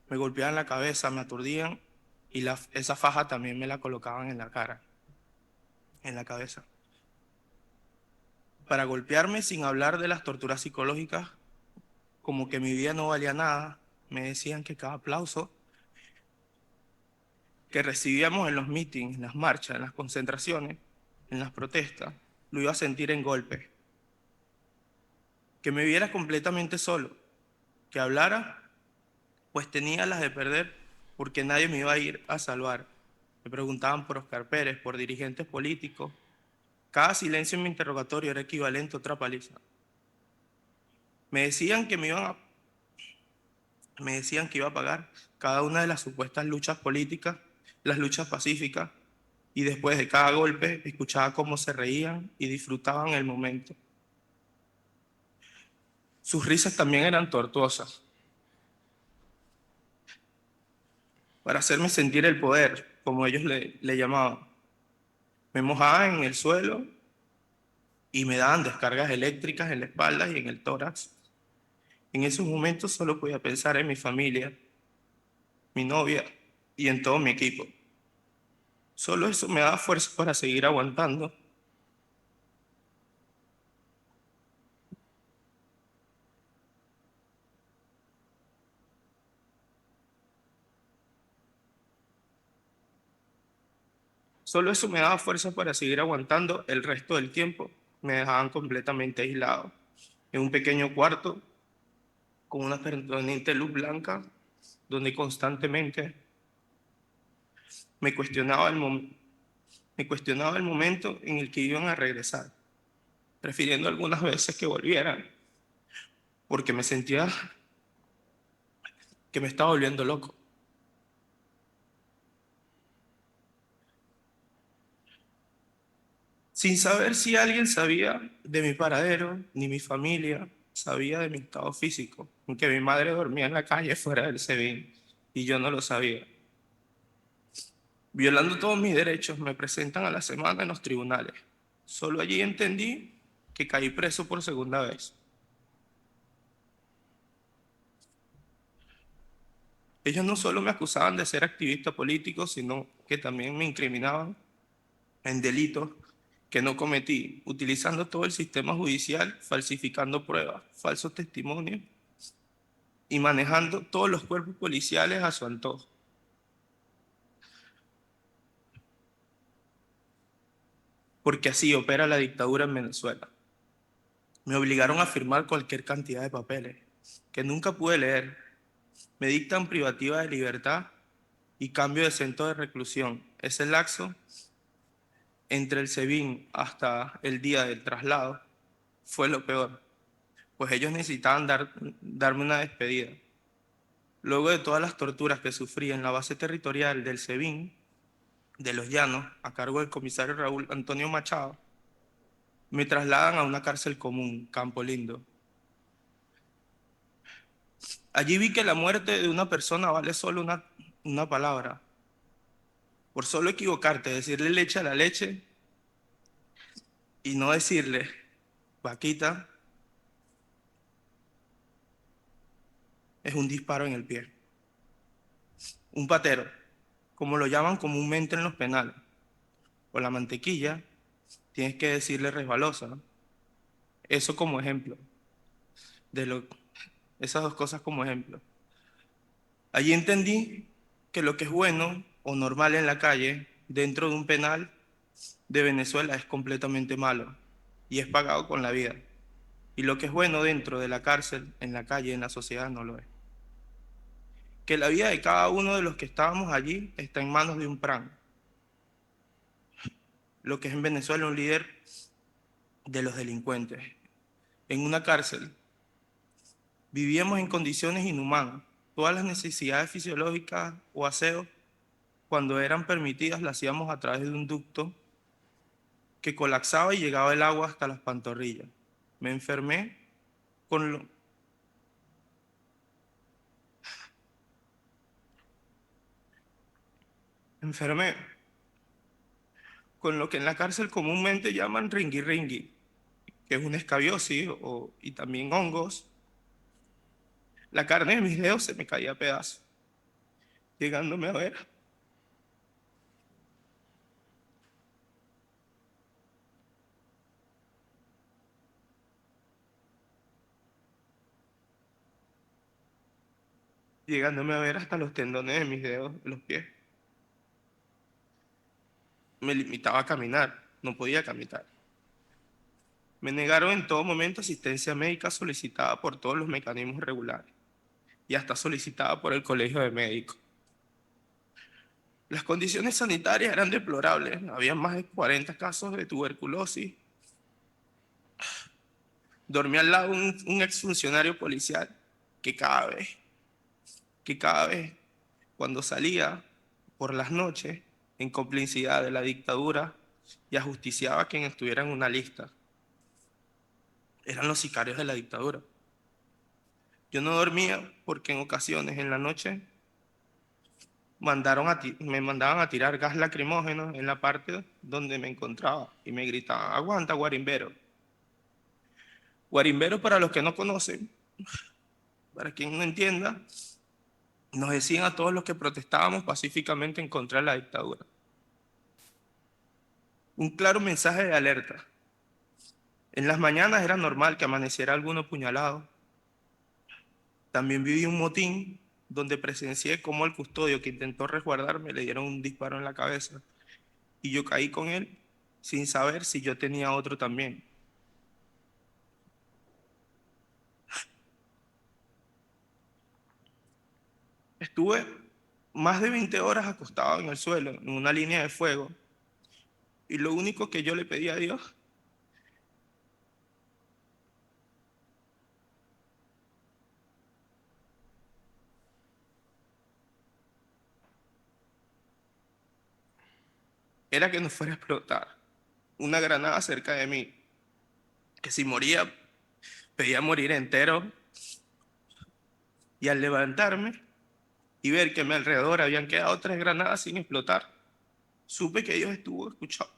Me golpeaban la cabeza, me aturdían y esa faja también me la colocaban en la cara, en la cabeza, para golpearme, sin hablar de las torturas psicológicas, como que mi vida no valía nada. Me decían que cada aplauso que recibíamos en los mítines, en las marchas, en las concentraciones, en las protestas, lo iba a sentir en golpes. Que me viera completamente solo, que hablara, pues tenía las de perder, porque nadie me iba a ir a salvar. Me preguntaban por Oscar Pérez, por dirigentes políticos. Cada silencio en mi interrogatorio era equivalente a otra paliza. Me decían que me decían que iba a pagar cada una de las supuestas luchas políticas, las luchas pacíficas, y después de cada golpe escuchaba cómo se reían y disfrutaban el momento. Sus risas también eran tortuosas, para hacerme sentir el poder, como ellos le llamaban. Me mojaban en el suelo y me daban descargas eléctricas en la espalda y en el tórax. En esos momentos solo podía pensar en mi familia, mi novia y en todo mi equipo. Solo eso me daba fuerza para seguir aguantando. Solo eso me daba fuerza para seguir aguantando el resto del tiempo. Me dejaban completamente aislado en un pequeño cuarto con una permanente luz blanca donde constantemente me cuestionaba me cuestionaba el momento en el que iban a regresar, prefiriendo algunas veces que volvieran, porque me sentía que me estaba volviendo loco. Sin saber si alguien sabía de mi paradero, ni mi familia sabía de mi estado físico, en que mi madre dormía en la calle fuera del SEBIN y yo no lo sabía. Violando todos mis derechos, me presentan a la semana en los tribunales. Solo allí entendí que caí preso por segunda vez. Ellos no solo me acusaban de ser activista político, sino que también me incriminaban en delitos que no cometí, utilizando todo el sistema judicial, falsificando pruebas, falsos testimonios y manejando todos los cuerpos policiales a su antojo. Porque así opera la dictadura en Venezuela. Me obligaron a firmar cualquier cantidad de papeles que nunca pude leer. Me dictan privativa de libertad y cambio de centro de reclusión. Ese laxo entre el SEBIN hasta el día del traslado fue lo peor, pues ellos necesitaban darme una despedida. Luego de todas las torturas que sufrí en la base territorial del SEBIN, de Los Llanos, a cargo del comisario Raúl Antonio Machado, me trasladan a una cárcel común, Campo Lindo. Allí vi que la muerte de una persona vale solo una palabra. Por solo equivocarte, decirle leche a la leche y no decirle vaquita, es un disparo en el pie. Un patero, como lo llaman comúnmente en los penales, o la mantequilla, tienes que decirle resbalosa, ¿no? Eso como ejemplo, de esas dos cosas como ejemplo. Allí entendí que lo que es bueno o normal en la calle, dentro de un penal de Venezuela, es completamente malo y es pagado con la vida. Y lo que es bueno dentro de la cárcel, en la calle, en la sociedad, no lo es. Que la vida de cada uno de los que estábamos allí está en manos de un PRAN, lo que es en Venezuela un líder de los delincuentes. En una cárcel vivíamos en condiciones inhumanas. Todas las necesidades fisiológicas o aseo, cuando eran permitidas, las hacíamos a través de un ducto que colapsaba y llegaba el agua hasta las pantorrillas. Me enfermé con lo, enfermé con lo que en la cárcel comúnmente llaman ringui ringui, que es una escabiosis y también hongos. La carne de mis dedos se me caía a pedazos, llegándome a ver. Llegándome a ver hasta los tendones de mis dedos, de los pies. me limitaba a caminar, no podía caminar. Me negaron en todo momento asistencia médica solicitada por todos los mecanismos regulares y hasta solicitada por el Colegio de Médicos. Las condiciones sanitarias eran deplorables, había más de 40 casos de tuberculosis. Dormía al lado un exfuncionario policial que cada vez, cuando salía por las noches, en complicidad de la dictadura, y ajusticiaba a quien estuviera en una lista. Eran los sicarios de la dictadura. Yo no dormía porque en ocasiones en la noche me mandaban a tirar gas lacrimógeno en la parte donde me encontraba y me gritaban: aguanta, guarimbero. Guarimbero, para los que no conocen, para quien no entienda, nos decían a todos los que protestábamos pacíficamente en contra de la dictadura. Un claro mensaje de alerta. En las mañanas era normal que amaneciera alguno puñalado. También viví un motín donde presencié cómo el custodio que intentó resguardarme le dieron un disparo en la cabeza y yo caí con él sin saber si yo tenía otro también. Estuve más de 20 horas acostado en el suelo, en una línea de fuego, y lo único que yo le pedí a Dios era que no fuera a explotar una granada cerca de mí, que si moría, pedía morir entero, y al levantarme y ver que a mi alrededor habían quedado 3 granadas sin explotar, supe que Dios estuvo escuchando,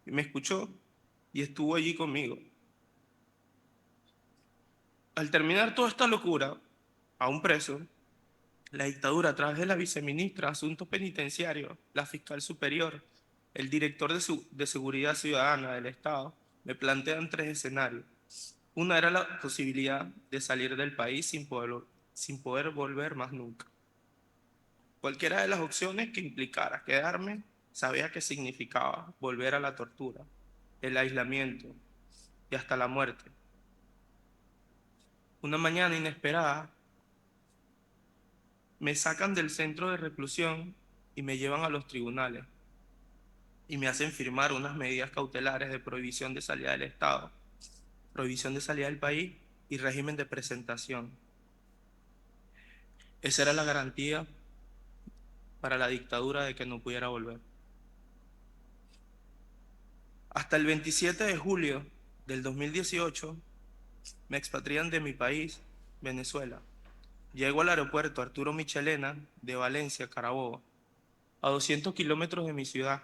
y me escuchó y estuvo allí conmigo. Al terminar toda esta locura, aún preso, la dictadura, a través de la viceministra de Asuntos Penitenciarios, la fiscal superior, el director de Seguridad Ciudadana del Estado, me plantean 3 escenarios. Una era la posibilidad de salir del país sin poder volver más nunca. Cualquiera de las opciones que implicara quedarme, sabía que significaba volver a la tortura, el aislamiento y hasta la muerte. Una mañana inesperada, me sacan del centro de reclusión y me llevan a los tribunales y me hacen firmar unas medidas cautelares de prohibición de salida del Estado, prohibición de salida del país y régimen de presentación. Esa era la garantía para la dictadura de que no pudiera volver. Hasta el 27 de julio del 2018 me expatrian de mi país, Venezuela. Llego al aeropuerto Arturo Michelena de Valencia, Carabobo, a 200 kilómetros de mi ciudad.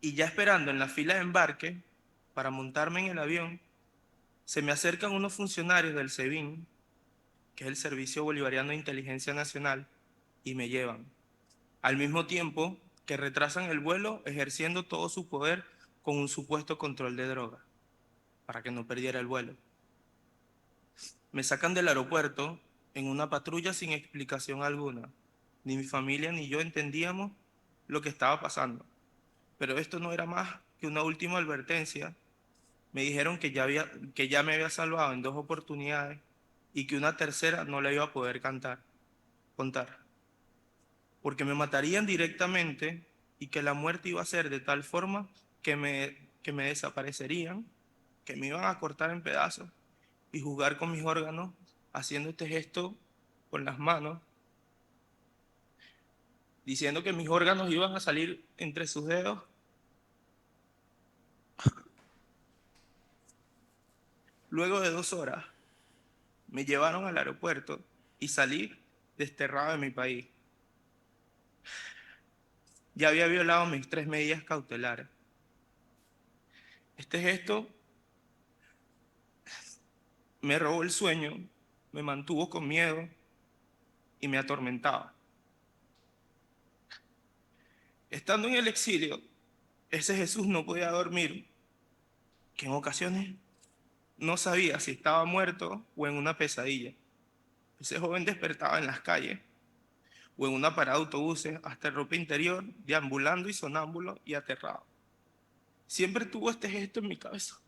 Y ya esperando en la fila de embarque para montarme en el avión, se me acercan unos funcionarios del SEBIN, que es el Servicio Bolivariano de Inteligencia Nacional, y me llevan. Al mismo tiempo que retrasan el vuelo ejerciendo todo su poder con un supuesto control de droga, para que no perdiera el vuelo. Me sacan del aeropuerto en una patrulla sin explicación alguna. Ni mi familia ni yo entendíamos lo que estaba pasando. Pero esto no era más que una última advertencia. Me dijeron que ya me había salvado en 2 oportunidades y que una tercera no la iba a poder contar. Porque me matarían directamente y que la muerte iba a ser de tal forma que me desaparecerían, que me iban a cortar en pedazos y jugar con mis órganos, haciendo este gesto con las manos, diciendo que mis órganos iban a salir entre sus dedos. Luego de 2 horas, me llevaron al aeropuerto y salí desterrado de mi país. Ya había violado mis 3 medidas cautelares. Este gesto me robó el sueño, me mantuvo con miedo y me atormentaba. Estando en el exilio, ese Jesús no podía dormir, que en ocasiones no sabía si estaba muerto o en una pesadilla. Ese joven despertaba en las calles o en una parada de autobuses, hasta en ropa interior, deambulando y sonámbulo y aterrado. Siempre tuvo este gesto en mi cabeza.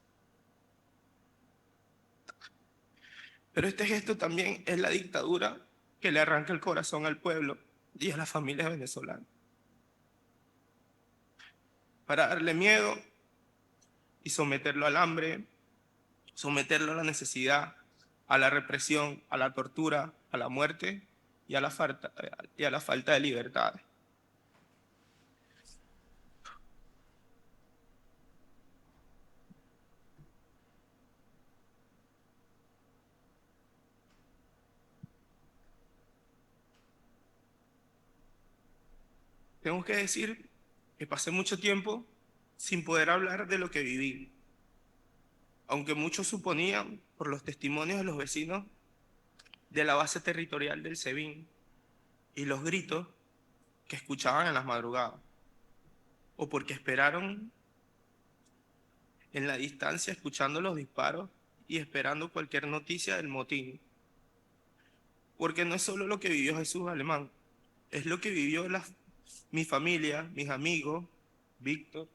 Pero este gesto también es la dictadura que le arranca el corazón al pueblo y a las familias venezolanas. Para darle miedo y someterlo al hambre, someterlo a la necesidad, a la represión, a la tortura, a la muerte y a la falta de libertad. Tengo que decir que pasé mucho tiempo sin poder hablar de lo que viví, aunque muchos suponían, por los testimonios de los vecinos de la base territorial del SEBIN y los gritos que escuchaban en las madrugadas, o porque esperaron en la distancia escuchando los disparos y esperando cualquier noticia del motín. Porque no es solo lo que vivió Jesús Alemán, es lo que vivió mi familia, mis amigos, Víctor,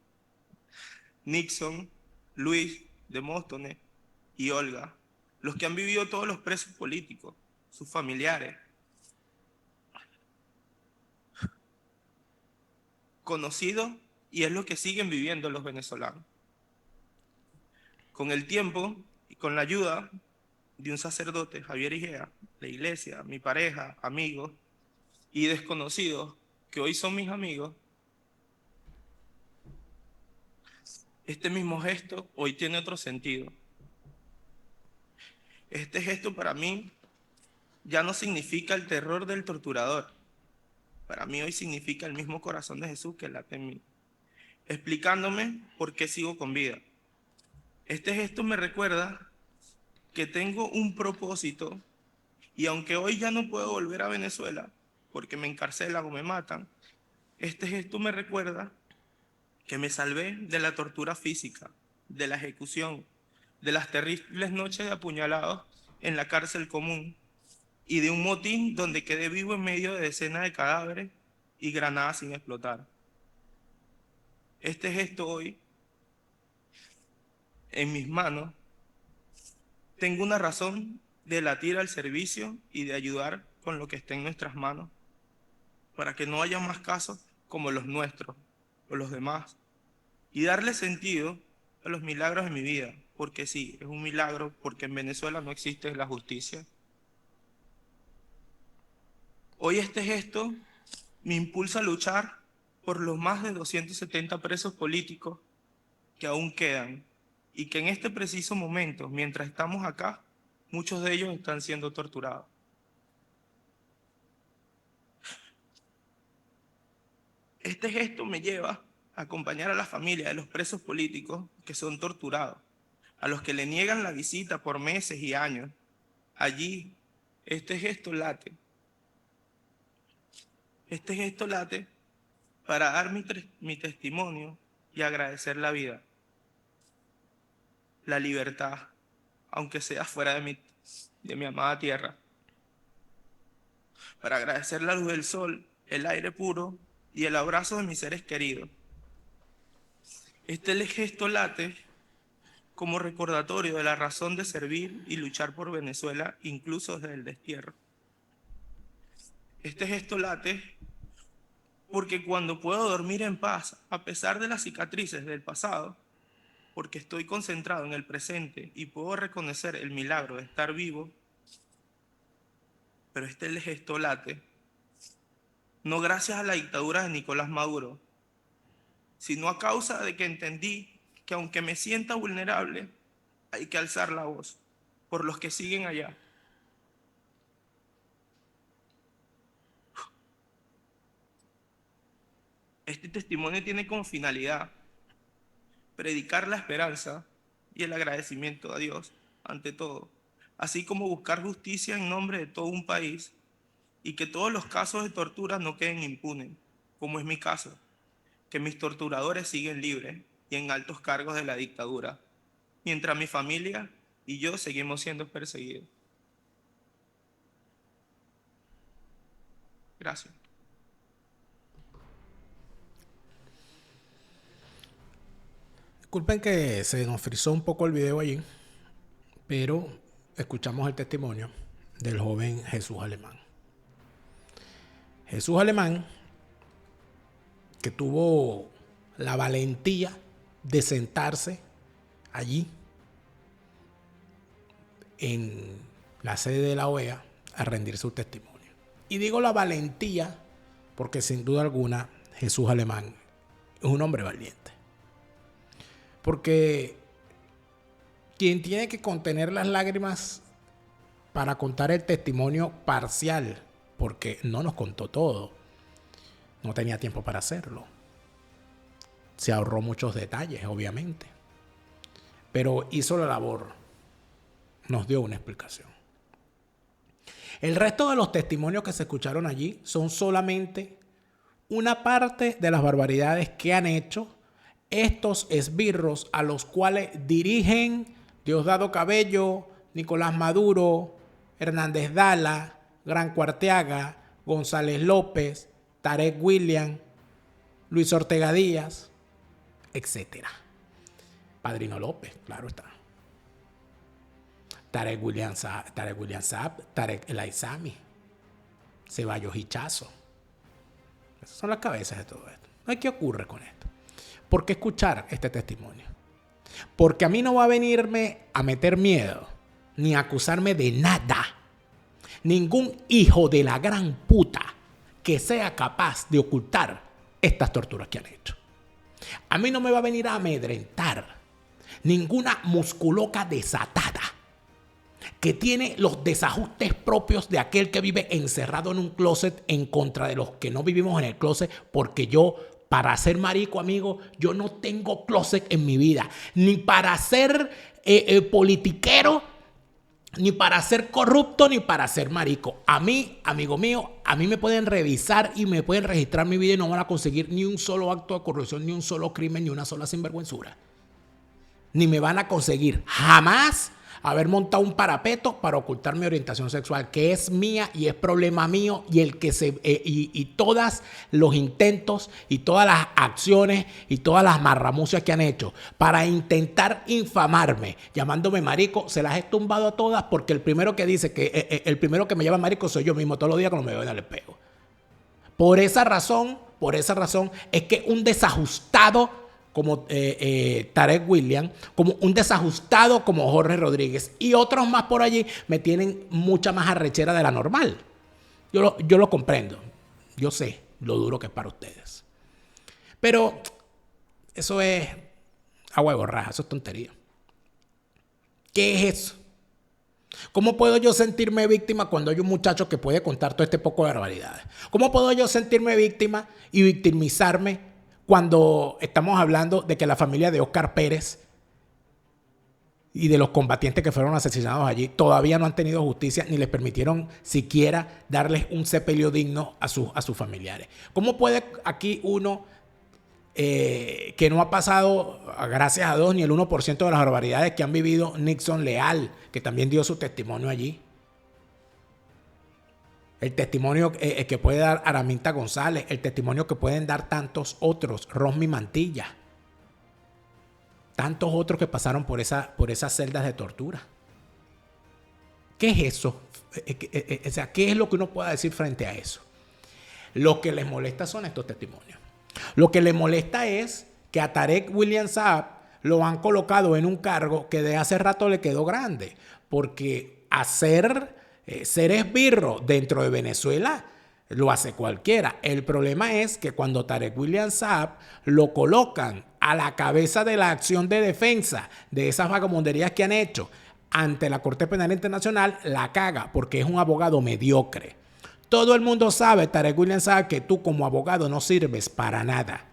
Nixon, Luis, Demóstenes y Olga, los que han vivido todos los presos políticos, sus familiares, conocidos, y es lo que siguen viviendo los venezolanos. Con el tiempo y con la ayuda de un sacerdote, Javier Igea, la iglesia, mi pareja, amigos y desconocidos que hoy son mis amigos, este mismo gesto hoy tiene otro sentido. Este gesto para mí ya no significa el terror del torturador. Para mí hoy significa el mismo corazón de Jesús que late en mí, explicándome por qué sigo con vida. Este gesto me recuerda que tengo un propósito y aunque hoy ya no puedo volver a Venezuela porque me encarcelan o me matan, este gesto me recuerda que me salvé de la tortura física, de la ejecución, de las terribles noches de apuñalados en la cárcel común y de un motín donde quedé vivo en medio de decenas de cadáveres y granadas sin explotar. Este gesto hoy, en mis manos, tengo una razón de latir al servicio y de ayudar con lo que esté en nuestras manos para que no haya más casos como los nuestros o los demás y darle sentido a los milagros de mi vida, porque sí, es un milagro porque en Venezuela no existe la justicia. Hoy este gesto me impulsa a luchar por los más de 270 presos políticos que aún quedan y que en este preciso momento, mientras estamos acá, muchos de ellos están siendo torturados. Este gesto me lleva a acompañar a la familia de los presos políticos que son torturados, a los que le niegan la visita por meses y años. Allí, este gesto late. Este gesto late para dar mi testimonio y agradecer la vida, la libertad, aunque sea fuera de mi amada tierra. Para agradecer la luz del sol, el aire puro y el abrazo de mis seres queridos. Este gesto late como recordatorio de la razón de servir y luchar por Venezuela, incluso desde el destierro. Este gesto late porque cuando puedo dormir en paz, a pesar de las cicatrices del pasado, porque estoy concentrado en el presente y puedo reconocer el milagro de estar vivo, pero este gesto late, no gracias a la dictadura de Nicolás Maduro, sino a causa de que entendí que aunque me sienta vulnerable, hay que alzar la voz por los que siguen allá. Este testimonio tiene como finalidad predicar la esperanza y el agradecimiento a Dios ante todo, así como buscar justicia en nombre de todo un país y que todos los casos de tortura no queden impunes, como es mi caso, que mis torturadores siguen libres y en altos cargos de la dictadura, mientras mi familia y yo seguimos siendo perseguidos. Gracias. Disculpen que se nos frizó un poco el video allí, pero escuchamos el testimonio del joven Jesús Alemán. Jesús Alemán, que tuvo la valentía de sentarse allí en la sede de la OEA a rendir su testimonio. Y digo la valentía porque sin duda alguna Jesús Alemán es un hombre valiente. Porque quien tiene que contener las lágrimas para contar el testimonio parcial, porque no nos contó todo, no tenía tiempo para hacerlo. Se ahorró muchos detalles, obviamente. Pero hizo la labor. Nos dio una explicación. El resto de los testimonios que se escucharon allí son solamente una parte de las barbaridades que han hecho estos esbirros a los cuales dirigen Diosdado Cabello, Nicolás Maduro, Hernández Dala, Gran Cuarteaga, González López, Tarek William, Luis Ortega Díaz, etc. Padrino López, claro está. Tarek William Saab, Tarek El Aizami, Ceballos Hichazo. Esas son las cabezas de todo esto. ¿Qué ocurre con esto? ¿Por qué escuchar este testimonio? Porque a mí no va a venirme a meter miedo, ni a acusarme de nada. Ningún hijo de la gran puta que sea capaz de ocultar estas torturas que han hecho. A mí no me va a venir a amedrentar ninguna musculoca desatada que tiene los desajustes propios de aquel que vive encerrado en un closet en contra de los que no vivimos en el closet, porque yo, para ser marico, amigo, yo no tengo closet en mi vida, ni para ser politiquero, ni para ser corrupto, ni para ser marico. A mí, amigo mío, a mí me pueden revisar y me pueden registrar mi vida y no van a conseguir ni un solo acto de corrupción, ni un solo crimen, ni una sola sinvergüenzura. Ni me van a conseguir jamás haber montado un parapeto para ocultar mi orientación sexual, que es mía y es problema mío, y el que y todos los intentos y todas las acciones y todas las marramucias que han hecho para intentar infamarme llamándome marico, se las he tumbado a todas, porque el primero que dice que el primero que me llama marico soy yo mismo todos los días cuando me veo en el espejo. Por esa razón es que un desajustado como Tarek William, como un desajustado como Jorge Rodríguez y otros más por allí me tienen mucha más arrechera de la normal. Yo lo comprendo. Yo sé lo duro que es para ustedes. Pero eso es agua de borraja, eso es tontería. ¿Qué es eso? ¿Cómo puedo yo sentirme víctima cuando hay un muchacho que puede contar todo este poco de barbaridades? ¿Cómo puedo yo sentirme víctima y victimizarme cuando estamos hablando de que la familia de Óscar Pérez y de los combatientes que fueron asesinados allí todavía no han tenido justicia ni les permitieron siquiera darles un sepelio digno a sus familiares? ¿Cómo puede aquí uno que no ha pasado, gracias a Dios, ni el 1% de las barbaridades que han vivido Nixon Leal, que también dio su testimonio allí? El testimonio que puede dar Araminta González, el testimonio que pueden dar tantos otros, Rosmi Mantilla, tantos otros que pasaron por esas celdas de tortura. ¿Qué es eso? O sea, ¿qué es lo que uno pueda decir frente a eso? Lo que les molesta son estos testimonios. Lo que les molesta es que a Tarek William Saab lo han colocado en un cargo que de hace rato le quedó grande, porque ser esbirro dentro de Venezuela lo hace cualquiera. El problema es que cuando Tarek William Saab lo colocan a la cabeza de la acción de defensa de esas vagabunderías que han hecho ante la Corte Penal Internacional, la caga porque es un abogado mediocre. Todo el mundo sabe, Tarek William Saab, que tú como abogado no sirves para nada.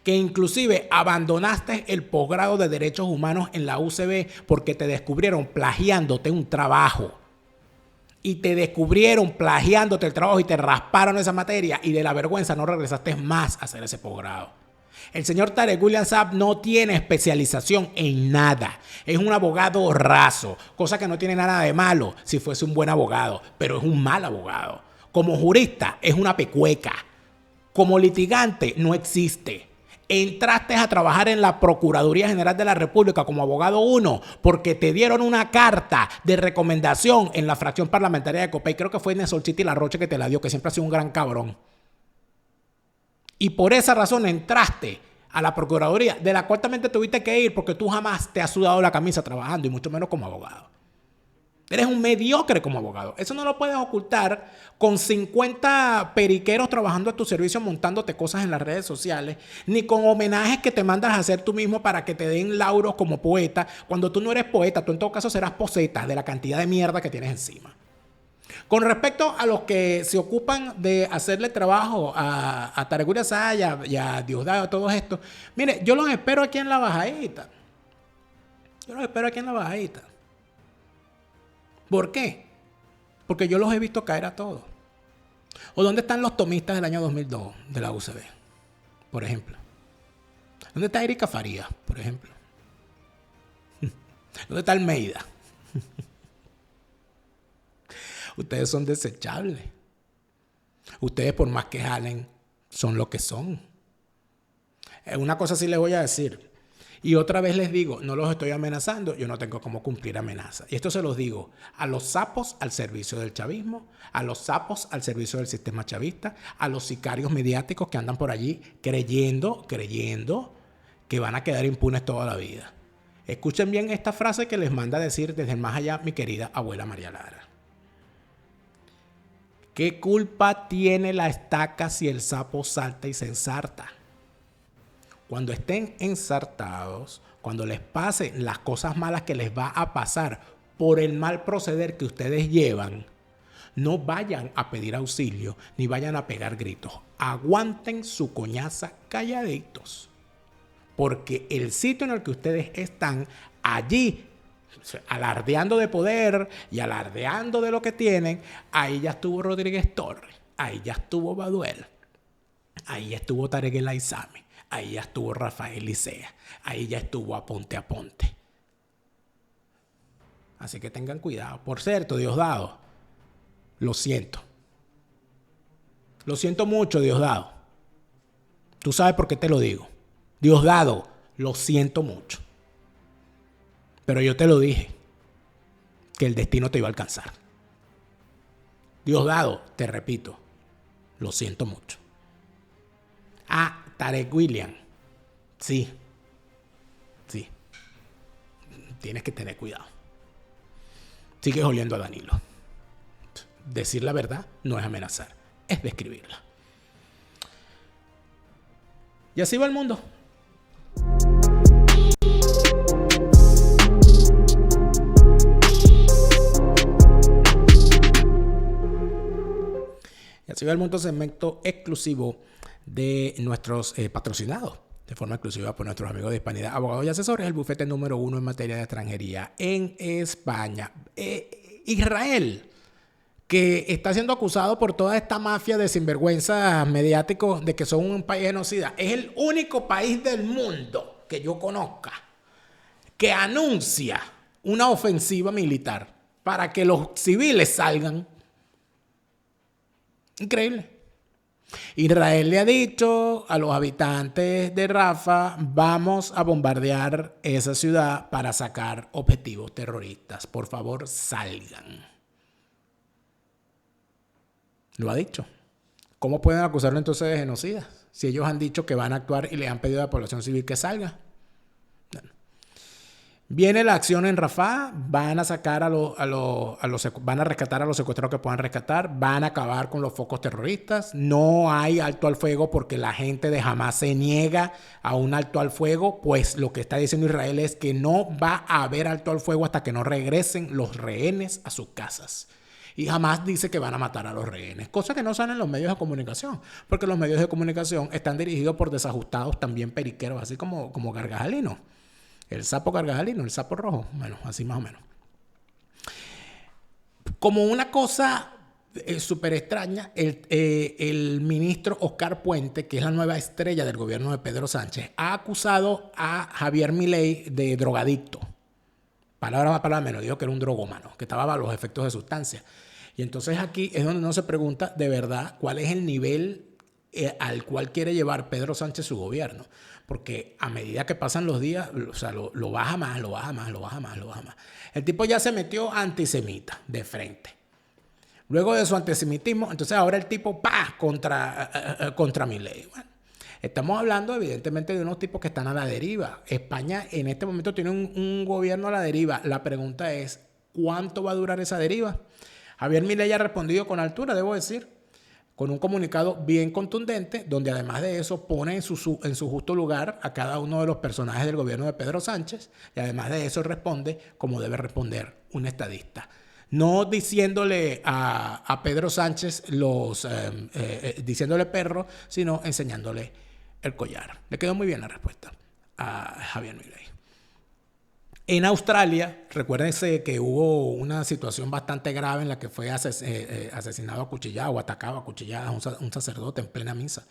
Que inclusive abandonaste el posgrado de Derechos Humanos en la UCB porque te descubrieron plagiándote un trabajo. Y te descubrieron plagiándote el trabajo y te rasparon esa materia y de la vergüenza no regresaste más a hacer ese posgrado. El señor Tarek William Saab no tiene especialización en nada. Es un abogado raso, cosa que no tiene nada de malo si fuese un buen abogado, pero es un mal abogado. Como jurista es una pecueca. Como litigante no existe. Entraste a trabajar en la Procuraduría General de la República como abogado 1 porque te dieron una carta de recomendación en la fracción parlamentaria de Copey. Creo que fue Nestor Chiti Larroche que te la dio, que siempre ha sido un gran cabrón. Y por esa razón entraste a la Procuraduría, de la cual también te tuviste que ir porque tú jamás te has sudado la camisa trabajando y mucho menos como abogado. Eres un mediocre como abogado. Eso no lo puedes ocultar con 50 periqueros trabajando a tu servicio montándote cosas en las redes sociales, ni con homenajes que te mandas a hacer tú mismo para que te den lauros como poeta, cuando tú no eres poeta, tú en todo caso serás poseta de la cantidad de mierda que tienes encima. Con respecto a los que se ocupan de hacerle trabajo a Tarek William Saab y a Diosdado, a todos estos, mire, yo los espero aquí en la bajadita. ¿Por qué? Porque yo los he visto caer a todos. ¿O dónde están los tomistas del año 2002 de la UCB, por ejemplo? ¿Dónde está Erika Farías, por ejemplo? ¿Dónde está Almeida? Ustedes son desechables. Ustedes, por más que jalen, son lo que son. Una cosa sí les voy a decir. Y otra vez les digo, no los estoy amenazando, yo no tengo cómo cumplir amenazas. Y esto se los digo a los sapos al servicio del chavismo, a los sapos al servicio del sistema chavista, a los sicarios mediáticos que andan por allí creyendo que van a quedar impunes toda la vida. Escuchen bien esta frase que les manda a decir desde el más allá mi querida abuela María Lara. ¿Qué culpa tiene la estaca si el sapo salta y se ensarta? Cuando estén ensartados, cuando les pasen las cosas malas que les va a pasar por el mal proceder que ustedes llevan, no vayan a pedir auxilio ni vayan a pegar gritos. Aguanten su coñaza calladitos. Porque el sitio en el que ustedes están, allí, alardeando de poder y alardeando de lo que tienen, ahí ya estuvo Rodríguez Torres, ahí ya estuvo Baduel, ahí ya estuvo Tarek El Aizami. Ahí ya estuvo Rafael Licea. Ahí ya estuvo Aponte. Así que tengan cuidado. Por cierto, Diosdado, lo siento. Lo siento mucho, Diosdado. Tú sabes por qué te lo digo. Diosdado, lo siento mucho. Pero yo te lo dije, que el destino te iba a alcanzar. Diosdado, te repito, lo siento mucho. Tarek William, sí. Tienes que tener cuidado. Sigues oliendo a Danilo. Decir la verdad no es amenazar, es describirla. Y así va el mundo. Y así va el mundo, segmento exclusivo de nuestros patrocinados de forma exclusiva por nuestros amigos de Hispanidad, abogados y asesores, el bufete número 1 en materia de extranjería en España. Israel, que está siendo acusado por toda esta mafia de sinvergüenzas mediáticos de que son un país genocida, es el único país del mundo que yo conozca que anuncia una ofensiva militar para que los civiles salgan. Increíble. Israel le ha dicho a los habitantes de Rafah, vamos a bombardear esa ciudad para sacar objetivos terroristas. Por favor, salgan. Lo ha dicho. ¿Cómo pueden acusarlo entonces de genocida? Si ellos han dicho que van a actuar y le han pedido a la población civil que salga. Viene la acción en Rafah, van a sacar van a rescatar a los secuestrados que puedan rescatar, van a acabar con los focos terroristas. No hay alto al fuego porque la gente de Hamas se niega a un alto al fuego, pues lo que está diciendo Israel es que no va a haber alto al fuego hasta que no regresen los rehenes a sus casas. Y Hamas dice que van a matar a los rehenes, cosa que no salen en los medios de comunicación, porque los medios de comunicación están dirigidos por desajustados también periqueros, así como Gargajalino. El sapo Gargajalino, el sapo rojo. Bueno, así más o menos. Como una cosa súper extraña, el ministro Oscar Puente, que es la nueva estrella del gobierno de Pedro Sánchez, ha acusado a Javier Milei de drogadicto. Palabra más, palabra menos. Dijo que era un drogómano, que estaba bajo los efectos de sustancias. Y entonces aquí es donde uno se pregunta de verdad cuál es el nivel al cual quiere llevar Pedro Sánchez su gobierno. Porque a medida que pasan los días, o sea, lo baja más, lo baja más, lo baja más, lo baja más. El tipo ya se metió antisemita de frente. Luego de su antisemitismo, entonces ahora el tipo, ¡pah!, contra Milei. Bueno, estamos hablando evidentemente de unos tipos que están a la deriva. España en este momento tiene un gobierno a la deriva. La pregunta es, ¿cuánto va a durar esa deriva? Javier Milei ha respondido con altura, debo decir, con un comunicado bien contundente, donde además de eso pone en su justo lugar a cada uno de los personajes del gobierno de Pedro Sánchez, y además de eso responde como debe responder un estadista. No diciéndole a Pedro Sánchez diciéndole perro, sino enseñándole el collar. Le quedó muy bien la respuesta a Javier Milei. En Australia, recuérdense que hubo una situación bastante grave en la que fue asesinado a cuchillada o atacado a cuchillada un sacerdote en plena misa.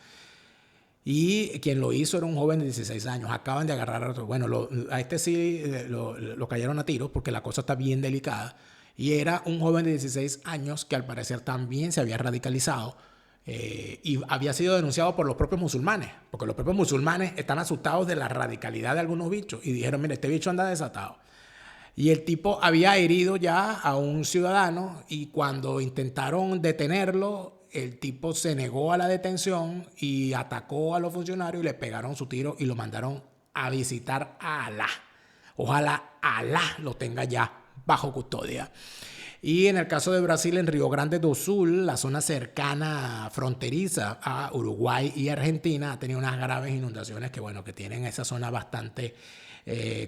Y quien lo hizo era un joven de 16 años. Acaban de agarrar a otro. Bueno, a este sí lo cayeron a tiros porque la cosa está bien delicada. Y era un joven de 16 años que al parecer también se había radicalizado. Y había sido denunciado por los propios musulmanes, porque los propios musulmanes están asustados de la radicalidad de algunos bichos y dijeron, mire, este bicho anda desatado. Y el tipo había herido ya a un ciudadano y cuando intentaron detenerlo, el tipo se negó a la detención y atacó a los funcionarios y le pegaron su tiro y lo mandaron a visitar a Alá. Ojalá Alá lo tenga ya bajo custodia. Y en el caso de Brasil, en Río Grande do Sul, la zona cercana fronteriza a Uruguay y Argentina, ha tenido unas graves inundaciones que tienen esa zona bastante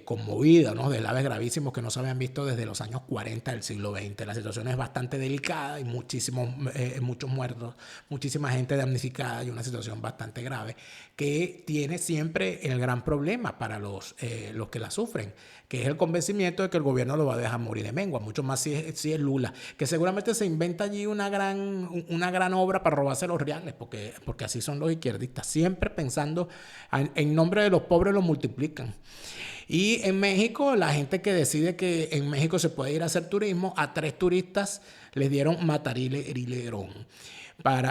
conmovida, ¿no? De laves gravísimos que no se habían visto desde los años 40 del siglo XX. La situación es bastante delicada y muchos muertos, muchísima gente damnificada y una situación bastante grave que tiene siempre el gran problema para los que la sufren, que es el convencimiento de que el gobierno lo va a dejar morir de mengua, mucho más si es Lula, que seguramente se inventa allí una gran obra para robarse los reales, porque así son los izquierdistas, siempre pensando en nombre de los pobres los multiplican. Y en México, la gente que decide que en México se puede ir a hacer turismo, a 3 turistas les dieron matarilerón.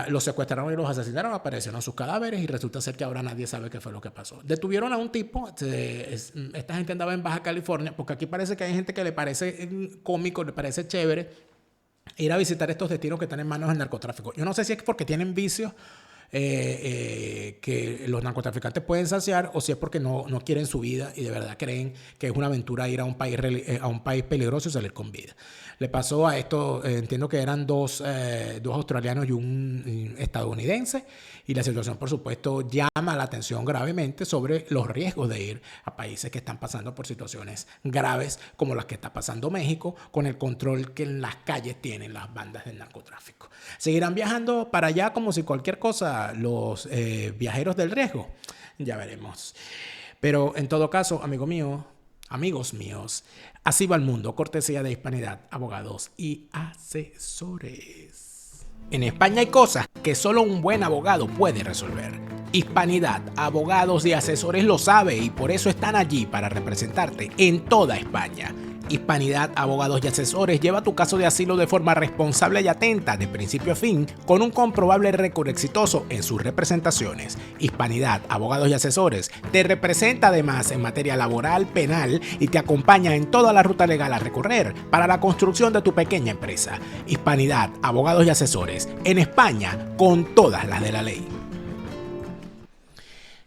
Los secuestraron y los asesinaron, aparecieron sus cadáveres y resulta ser que ahora nadie sabe qué fue lo que pasó. Detuvieron a un tipo, esta gente andaba en Baja California, porque aquí parece que hay gente que le parece cómico, le parece chévere ir a visitar estos destinos que están en manos del narcotráfico. Yo no sé si es porque tienen vicios que los narcotraficantes pueden saciar o si es porque no quieren su vida y de verdad creen que es una aventura ir a un país peligroso y salir con vida. Le pasó a esto, entiendo que eran dos australianos y un estadounidense, y la situación por supuesto llama la atención gravemente sobre los riesgos de ir a países que están pasando por situaciones graves como las que está pasando México, con el control que en las calles tienen las bandas del narcotráfico. ¿Seguirán viajando para allá como si cualquier cosa los viajeros del riesgo? Ya veremos. Pero en todo caso, amigos míos, así va el mundo, cortesía de Hispanidad, abogados y asesores. En España hay cosas que solo un buen abogado puede resolver. Hispanidad, abogados y asesores lo sabe y por eso están allí para representarte en toda España. Hispanidad, abogados y asesores lleva tu caso de asilo de forma responsable y atenta de principio a fin con un comprobable récord exitoso en sus representaciones. Hispanidad, abogados y asesores te representa además en materia laboral, penal y te acompaña en toda la ruta legal a recorrer para la construcción de tu pequeña empresa. Hispanidad, abogados y asesores en España con todas las de la ley.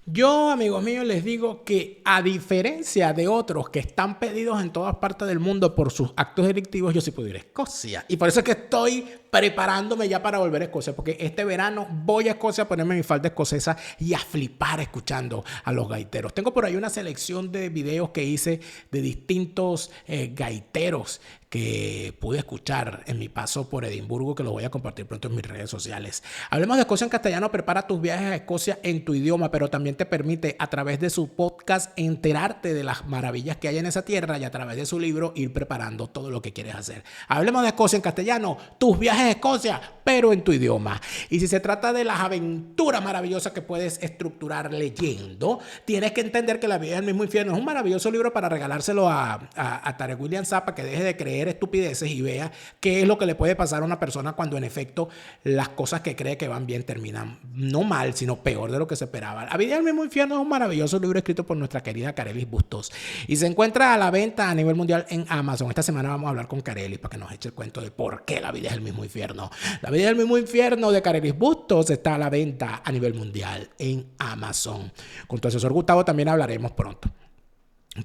Yo, amigos míos, les digo que a diferencia de otros que están pedidos en todas partes del mundo por sus actos delictivos, yo sí puedo ir a Escocia. Y por eso es que estoy preparándome ya para volver a Escocia, porque este verano voy a Escocia a ponerme mi falda escocesa y a flipar escuchando a los gaiteros. Tengo por ahí una selección de videos que hice de distintos gaiteros que pude escuchar en mi paso por Edimburgo, que lo voy a compartir pronto en mis redes sociales. Hablemos de Escocia en castellano, prepara tus viajes a Escocia en tu idioma, pero también te permite a través de su podcast enterarte de las maravillas que hay en esa tierra y a través de su libro ir preparando todo lo que quieres hacer. Hablemos de Escocia en castellano, tus viajes viajes a Escocia, pero en tu idioma. Y si se trata de las aventuras maravillosas que puedes estructurar leyendo, tienes que entender que La vida del mismo infierno es un maravilloso libro para regalárselo a Tarek William Saab, para que deje de creer estupideces y vea qué es lo que le puede pasar a una persona cuando en efecto las cosas que cree que van bien terminan no mal, sino peor de lo que se esperaba. La vida del mismo infierno es un maravilloso libro escrito por nuestra querida Carelis Bustos y se encuentra a la venta a nivel mundial en Amazon. Esta semana vamos a hablar con Carelis para que nos eche el cuento de por qué La vida es el mismo infierno. La vida del mismo infierno de Carelis Bustos está a la venta a nivel mundial en Amazon. Con tu asesor Gustavo también hablaremos pronto,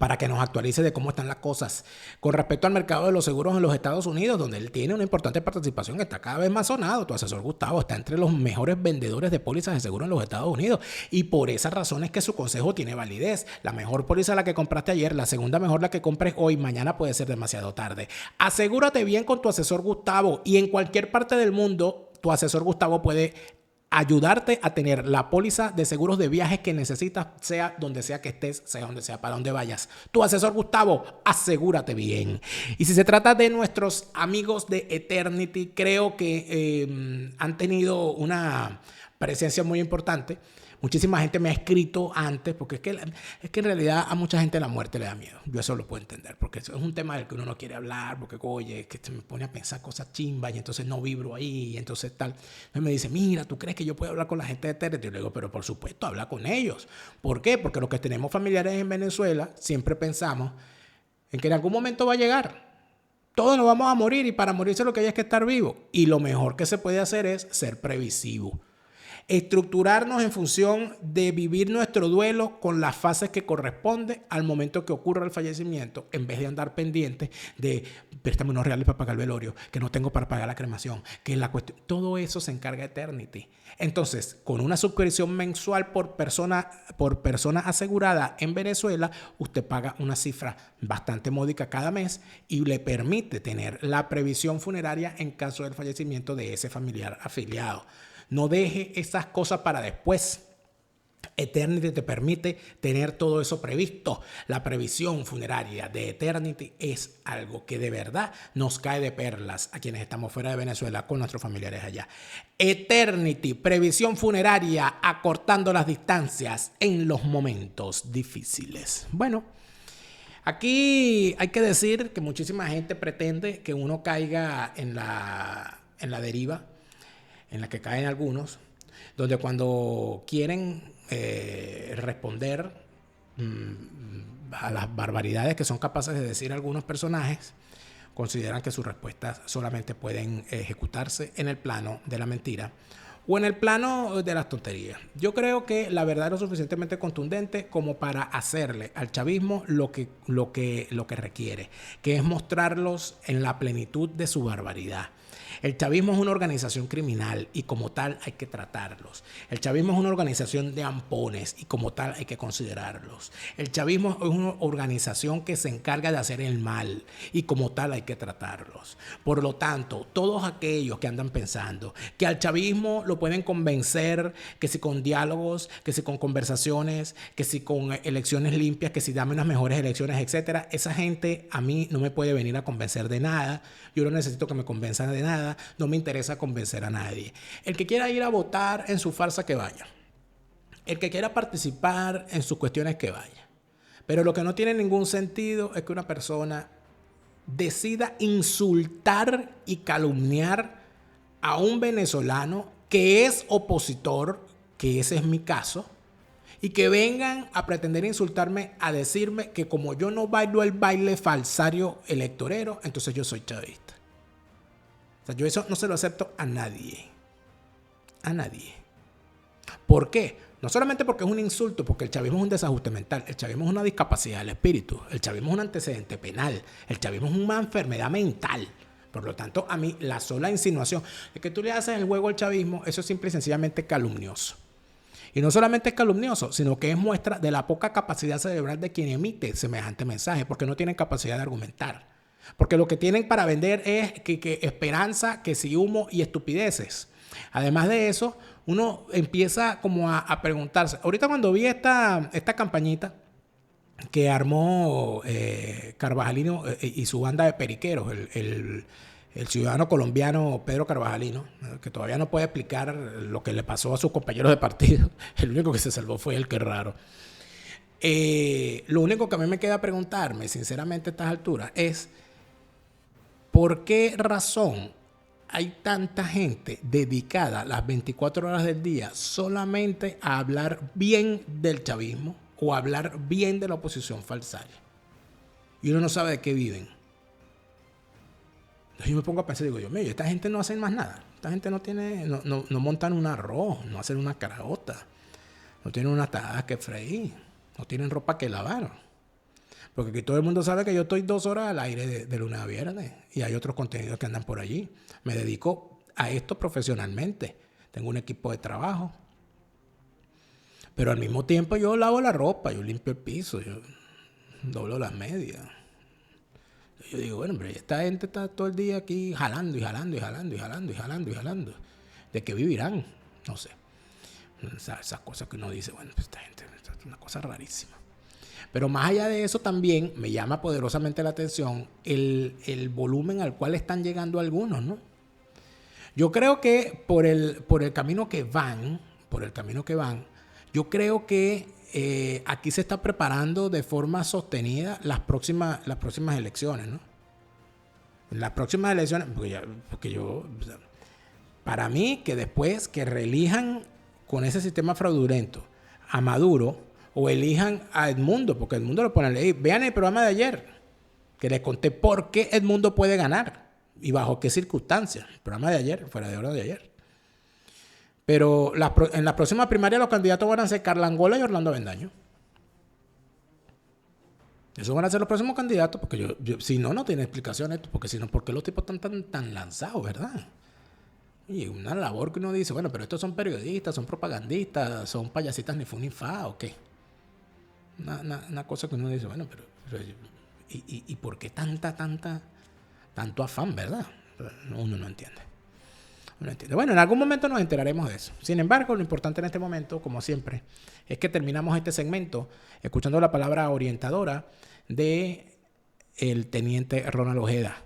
para que nos actualice de cómo están las cosas con respecto al mercado de los seguros en los Estados Unidos, donde él tiene una importante participación, está cada vez más sonado. Tu asesor Gustavo está entre los mejores vendedores de pólizas de seguro en los Estados Unidos y por esa razón es que su consejo tiene validez. La mejor póliza la que compraste ayer, la segunda mejor la que compres hoy, mañana puede ser demasiado tarde. Asegúrate bien con tu asesor Gustavo y en cualquier parte del mundo tu asesor Gustavo puede ayudarte a tener la póliza de seguros de viajes que necesitas, sea donde sea que estés, sea donde sea, para donde vayas. Tu asesor Gustavo, asegúrate bien. Y si se trata de nuestros amigos de Eternity, creo que han tenido una presencia muy importante. Muchísima gente me ha escrito antes, porque es que en realidad a mucha gente la muerte le da miedo. Yo eso lo puedo entender, porque eso es un tema del que uno no quiere hablar, porque oye, es que se me pone a pensar cosas chimbas y entonces no vibro ahí, y entonces tal. Entonces me dice, mira, ¿tú crees que yo puedo hablar con la gente de Eternity? Y le digo, pero por supuesto, habla con ellos. ¿Por qué? Porque los que tenemos familiares en Venezuela siempre pensamos en que en algún momento va a llegar. Todos nos vamos a morir y para morirse lo que hay es que estar vivo. Y lo mejor que se puede hacer es ser previsivo. Estructurarnos en función de vivir nuestro duelo con las fases que corresponde al momento que ocurra el fallecimiento, en vez de andar pendientes de préstame unos reales para pagar el velorio, que no tengo para pagar la cremación, que es la cuestión. Todo eso se encarga Eternity. Entonces, con una suscripción mensual por persona asegurada en Venezuela, usted paga una cifra bastante módica cada mes y le permite tener la previsión funeraria en caso del fallecimiento de ese familiar afiliado. No deje esas cosas para después. Eternity te permite tener todo eso previsto. La previsión funeraria de Eternity es algo que de verdad nos cae de perlas a quienes estamos fuera de Venezuela con nuestros familiares allá. Eternity, previsión funeraria, acortando las distancias en los momentos difíciles. Bueno, aquí hay que decir que muchísima gente pretende que uno caiga en la deriva en la que caen algunos, donde cuando quieren responder a las barbaridades que son capaces de decir algunos personajes, consideran que sus respuestas solamente pueden ejecutarse en el plano de la mentira o en el plano de las tonterías. Yo creo que la verdad es lo suficientemente contundente como para hacerle al chavismo lo que requiere, que es mostrarlos en la plenitud de su barbaridad. El chavismo es una organización criminal y como tal hay que tratarlos. El chavismo es una organización de ampones y como tal hay que considerarlos. El chavismo es una organización que se encarga de hacer el mal y como tal hay que tratarlos. Por lo tanto, todos aquellos que andan pensando que al chavismo lo pueden convencer, que si con diálogos, que si con conversaciones, que si con elecciones limpias, que si dame unas mejores elecciones, etcétera, esa gente a mí no me puede venir a convencer de nada. Yo no necesito que me convenzan de nada. No me interesa convencer a nadie. El que quiera ir a votar en su farsa, que vaya. El que quiera participar en sus cuestiones, que vaya. Pero lo que no tiene ningún sentido es que una persona decida insultar y calumniar a un venezolano que es opositor, que ese es mi caso, y que vengan a pretender insultarme, a decirme que como yo no bailo el baile falsario electorero, entonces yo soy chavista. O sea, yo eso no se lo acepto a nadie. A nadie. ¿Por qué? No solamente porque es un insulto, porque el chavismo es un desajuste mental, el chavismo es una discapacidad del espíritu, el chavismo es un antecedente penal, el chavismo es una enfermedad mental. Por lo tanto, a mí la sola insinuación de que tú le haces el juego al chavismo, eso es simple y sencillamente calumnioso. Y no solamente es calumnioso, sino que es muestra de la poca capacidad cerebral de quien emite semejante mensaje, porque no tienen capacidad de argumentar. Porque lo que tienen para vender es que esperanza, que si humo y estupideces. Además de eso, uno empieza como a preguntarse. Ahorita cuando vi esta campañita que armó Carvajalino y su banda de periqueros, el ciudadano colombiano Pedro Carvajalino, que todavía no puede explicar lo que le pasó a sus compañeros de partido. El único que se salvó fue él, que raro. Lo único que a mí me queda preguntarme, sinceramente, a estas alturas, es ¿por qué razón hay tanta gente dedicada las 24 horas del día solamente a hablar bien del chavismo o a hablar bien de la oposición falsaria? Y uno no sabe de qué viven. Entonces yo me pongo a pensar y digo, Dios mío, esta gente no hace más nada. Esta gente no montan un arroz, no hacen una caraota, no tienen unas tajadas que freír, no tienen ropa que lavar. Porque aquí todo el mundo sabe que yo estoy 2 horas al aire de lunes a viernes y hay otros contenidos que andan por allí. Me dedico a esto profesionalmente. Tengo un equipo de trabajo. Pero al mismo tiempo yo lavo la ropa, yo limpio el piso, yo doblo las medias. Yo digo, bueno, pero esta gente está todo el día aquí jalando y jalando y jalando y jalando y jalando y jalando. ¿De qué vivirán? No sé. Esas cosas que uno dice, bueno, pues esta gente es una cosa rarísima. Pero más allá de eso también me llama poderosamente la atención el volumen al cual están llegando algunos, ¿no? Yo creo que por el camino que van, yo creo que aquí se está preparando de forma sostenida las próximas elecciones, ¿no? Las próximas elecciones, para mí, que después que reelijan con ese sistema fraudulento a Maduro o elijan a Edmundo, porque Edmundo lo pone a leer. Vean el programa de ayer, que les conté por qué Edmundo puede ganar y bajo qué circunstancias. El programa de ayer, fuera de hora de ayer. Pero en la próxima primaria los candidatos van a ser Carla Angola y Orlando Avendaño. Esos van a ser los próximos candidatos, porque si no tiene explicación esto, porque si no, ¿por qué los tipos están tan lanzados, verdad? Y una labor que uno dice, bueno, pero estos son periodistas, son propagandistas, son payasitas ni fu ni fa, ¿o qué? Una cosa que uno dice, bueno, pero ¿y por qué tanto afán, verdad? Uno no entiende. Bueno, en algún momento nos enteraremos de eso. Sin embargo, lo importante en este momento, como siempre, es que terminamos este segmento escuchando la palabra orientadora de el teniente Ronald Ojeda,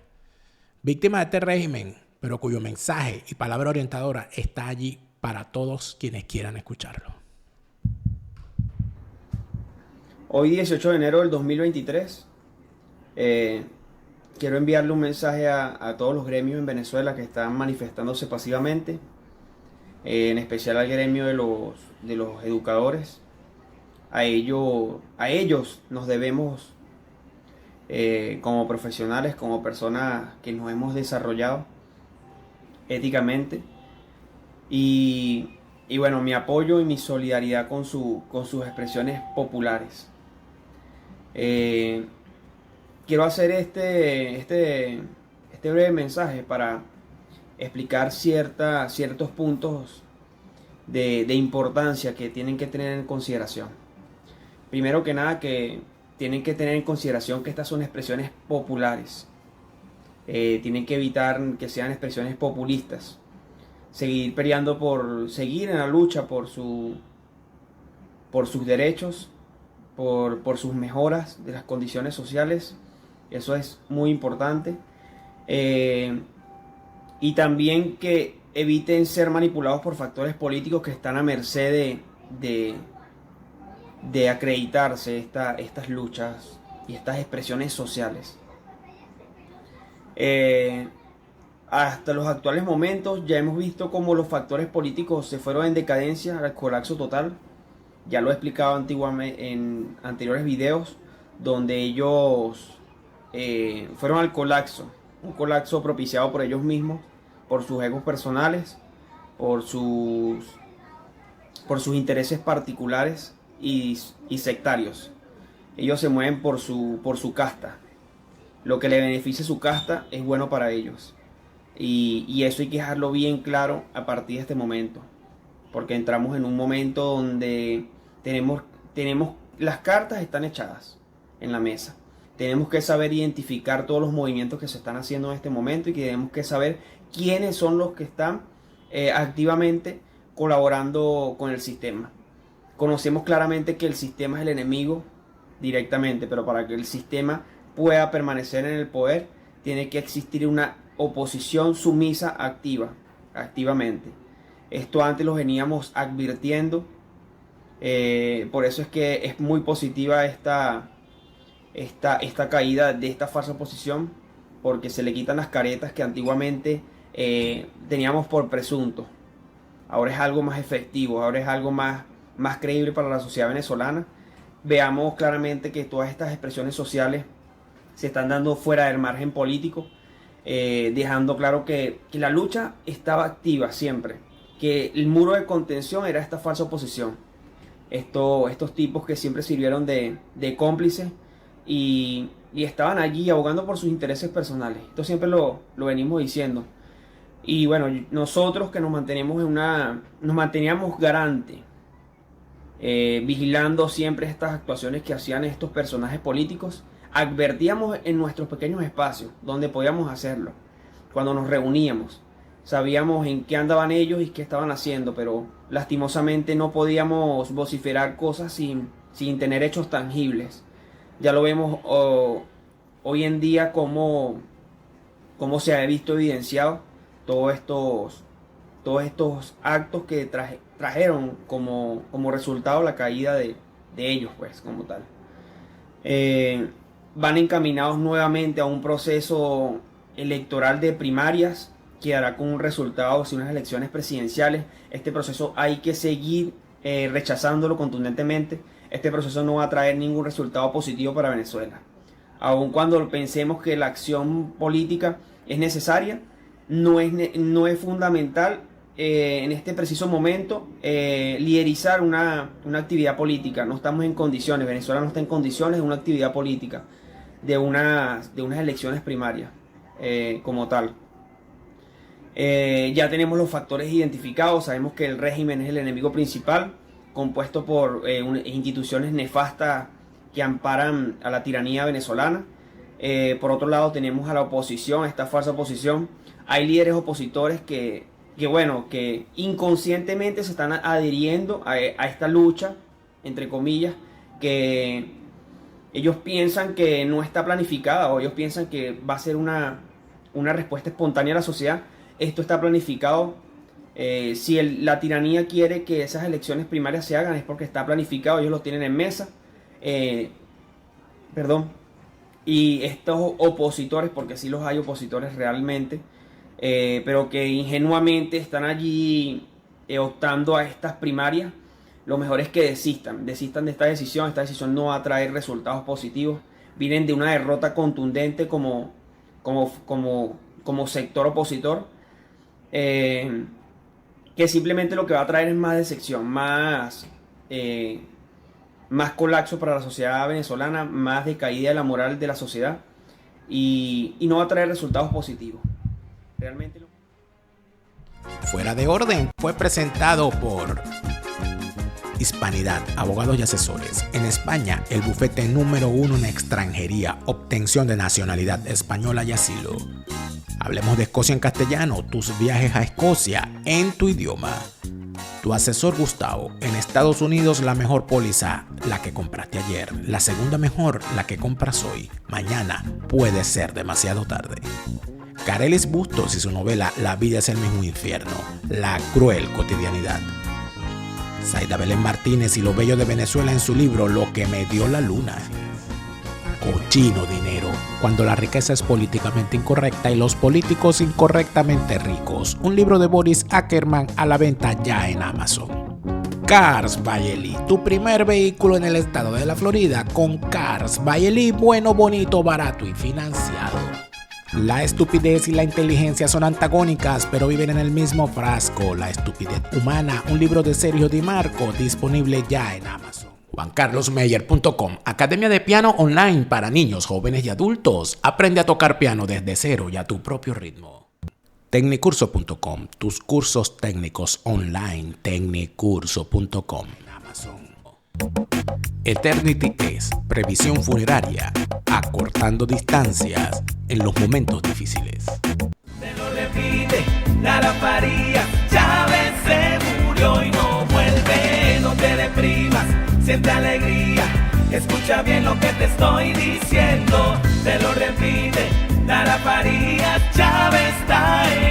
víctima de este régimen, pero cuyo mensaje y palabra orientadora está allí para todos quienes quieran escucharlo. Hoy 18 de enero del 2023, quiero enviarle un mensaje a todos los gremios en Venezuela que están manifestándose pasivamente, en especial al gremio de los educadores. A ellos nos debemos, como profesionales, como personas que nos hemos desarrollado éticamente. Y bueno, mi apoyo y mi solidaridad con sus expresiones populares. Quiero hacer este breve mensaje para explicar ciertos puntos de importancia que tienen que tener en consideración. Primero que nada, que tienen que tener en consideración que estas son expresiones populares. Tienen que evitar que sean expresiones populistas. Seguir peleando seguir en la lucha por sus derechos, por sus mejoras de las condiciones sociales. Eso es muy importante. Y también que eviten ser manipulados por factores políticos que están a merced de acreditarse estas luchas y estas expresiones sociales. Hasta los actuales momentos ya hemos visto cómo los factores políticos se fueron en decadencia, al colapso total. Ya lo he explicado antiguamente en anteriores videos, donde ellos fueron al colapso, un colapso propiciado por ellos mismos, por sus egos personales, por sus intereses particulares y sectarios. Ellos se mueven por su casta. Lo que le beneficie su casta es bueno para ellos. Y eso hay que dejarlo bien claro a partir de este momento, porque entramos en un momento donde tenemos las cartas están echadas en la mesa. Tenemos que saber identificar todos los movimientos que se están haciendo en este momento y que tenemos que saber quiénes son los que están activamente colaborando con el sistema. Conocemos claramente que el sistema es el enemigo directamente, pero para que el sistema pueda permanecer en el poder tiene que existir una oposición sumisa activamente. Esto antes lo veníamos advirtiendo, por eso es que es muy positiva esta caída de esta falsa oposición, porque se le quitan las caretas que antiguamente teníamos por presunto. Ahora es algo más efectivo, ahora es algo más creíble para la sociedad venezolana. Veamos claramente que todas estas expresiones sociales se están dando fuera del margen político, dejando claro que la lucha estaba activa siempre, que el muro de contención era esta falsa oposición. Estos tipos que siempre sirvieron de cómplices y estaban allí abogando por sus intereses personales. Esto siempre lo venimos diciendo. Y bueno, nosotros que nos manteníamos garantes, vigilando siempre estas actuaciones que hacían estos personajes políticos, advertíamos en nuestros pequeños espacios donde podíamos hacerlo. Cuando nos reuníamos, sabíamos en qué andaban ellos y qué estaban haciendo, pero lastimosamente no podíamos vociferar cosas sin tener hechos tangibles. Ya lo vemos hoy en día cómo se ha visto evidenciado todos estos actos que trajeron como resultado la caída de ellos, pues, como tal. Van encaminados nuevamente a un proceso electoral de primarias que hará con un resultado de unas elecciones presidenciales. Este proceso hay que seguir rechazándolo contundentemente. Este proceso no va a traer ningún resultado positivo para Venezuela. Aun cuando pensemos que la acción política es necesaria, no es fundamental en este preciso momento liderizar una actividad política. No estamos en condiciones, Venezuela no está en condiciones de una actividad política, de unas elecciones primarias como tal. Ya tenemos los factores identificados, sabemos que el régimen es el enemigo principal, compuesto por instituciones nefastas que amparan a la tiranía venezolana. Por otro lado tenemos a la oposición, esta falsa oposición. Hay líderes opositores que inconscientemente se están adhiriendo a esta lucha, entre comillas, que ellos piensan que no está planificada, o ellos piensan que va a ser una respuesta espontánea a la sociedad. Esto está planificado. Si la tiranía quiere que esas elecciones primarias se hagan, es porque está planificado, ellos lo tienen en mesa. Y estos opositores, porque sí los hay opositores realmente, pero que ingenuamente están allí optando a estas primarias, lo mejor es que desistan de esta decisión. Esta decisión no va a traer resultados positivos. Vienen de una derrota contundente como sector opositor, que simplemente lo que va a traer es más decepción, más colapso para la sociedad venezolana, más decaída de la moral de la sociedad, y no va a traer resultados positivos. Realmente Fuera de Orden fue presentado por Hispanidad, abogados y asesores. En España, el bufete número 1 en extranjería, obtención de nacionalidad española y asilo. Hablemos de Escocia en castellano, tus viajes a Escocia en tu idioma. Tu asesor Gustavo, en Estados Unidos la mejor póliza, la que compraste ayer. La segunda mejor, la que compras hoy. Mañana puede ser demasiado tarde. Carelis Bustos y su novela La vida es el mismo infierno, la cruel cotidianidad. Zaida Belén Martínez y lo bello de Venezuela en su libro Lo que me dio la luna. Cochino dinero, cuando la riqueza es políticamente incorrecta y los políticos incorrectamente ricos. Un libro de Boris Ackerman a la venta ya en Amazon. Cars by Eli, tu primer vehículo en el estado de la Florida con Cars by Eli, bueno, bonito, barato y financiado. La estupidez y la inteligencia son antagónicas, pero viven en el mismo frasco. La estupidez humana, un libro de Sergio Di Marco, disponible ya en Amazon. JuanCarlosMeyer.com, academia de piano online para niños, jóvenes y adultos. Aprende a tocar piano desde cero y a tu propio ritmo. Tecnicurso.com, tus cursos técnicos online. Tecnicurso.com, Amazon. Eternity es previsión funeraria, acortando distancias en los momentos difíciles. Te lo repite, Lara Faría, Chávez se murió y no vuelve. No te deprimas, siente alegría, escucha bien lo que te estoy diciendo. Te lo repite, Lara Farías, Chávez está en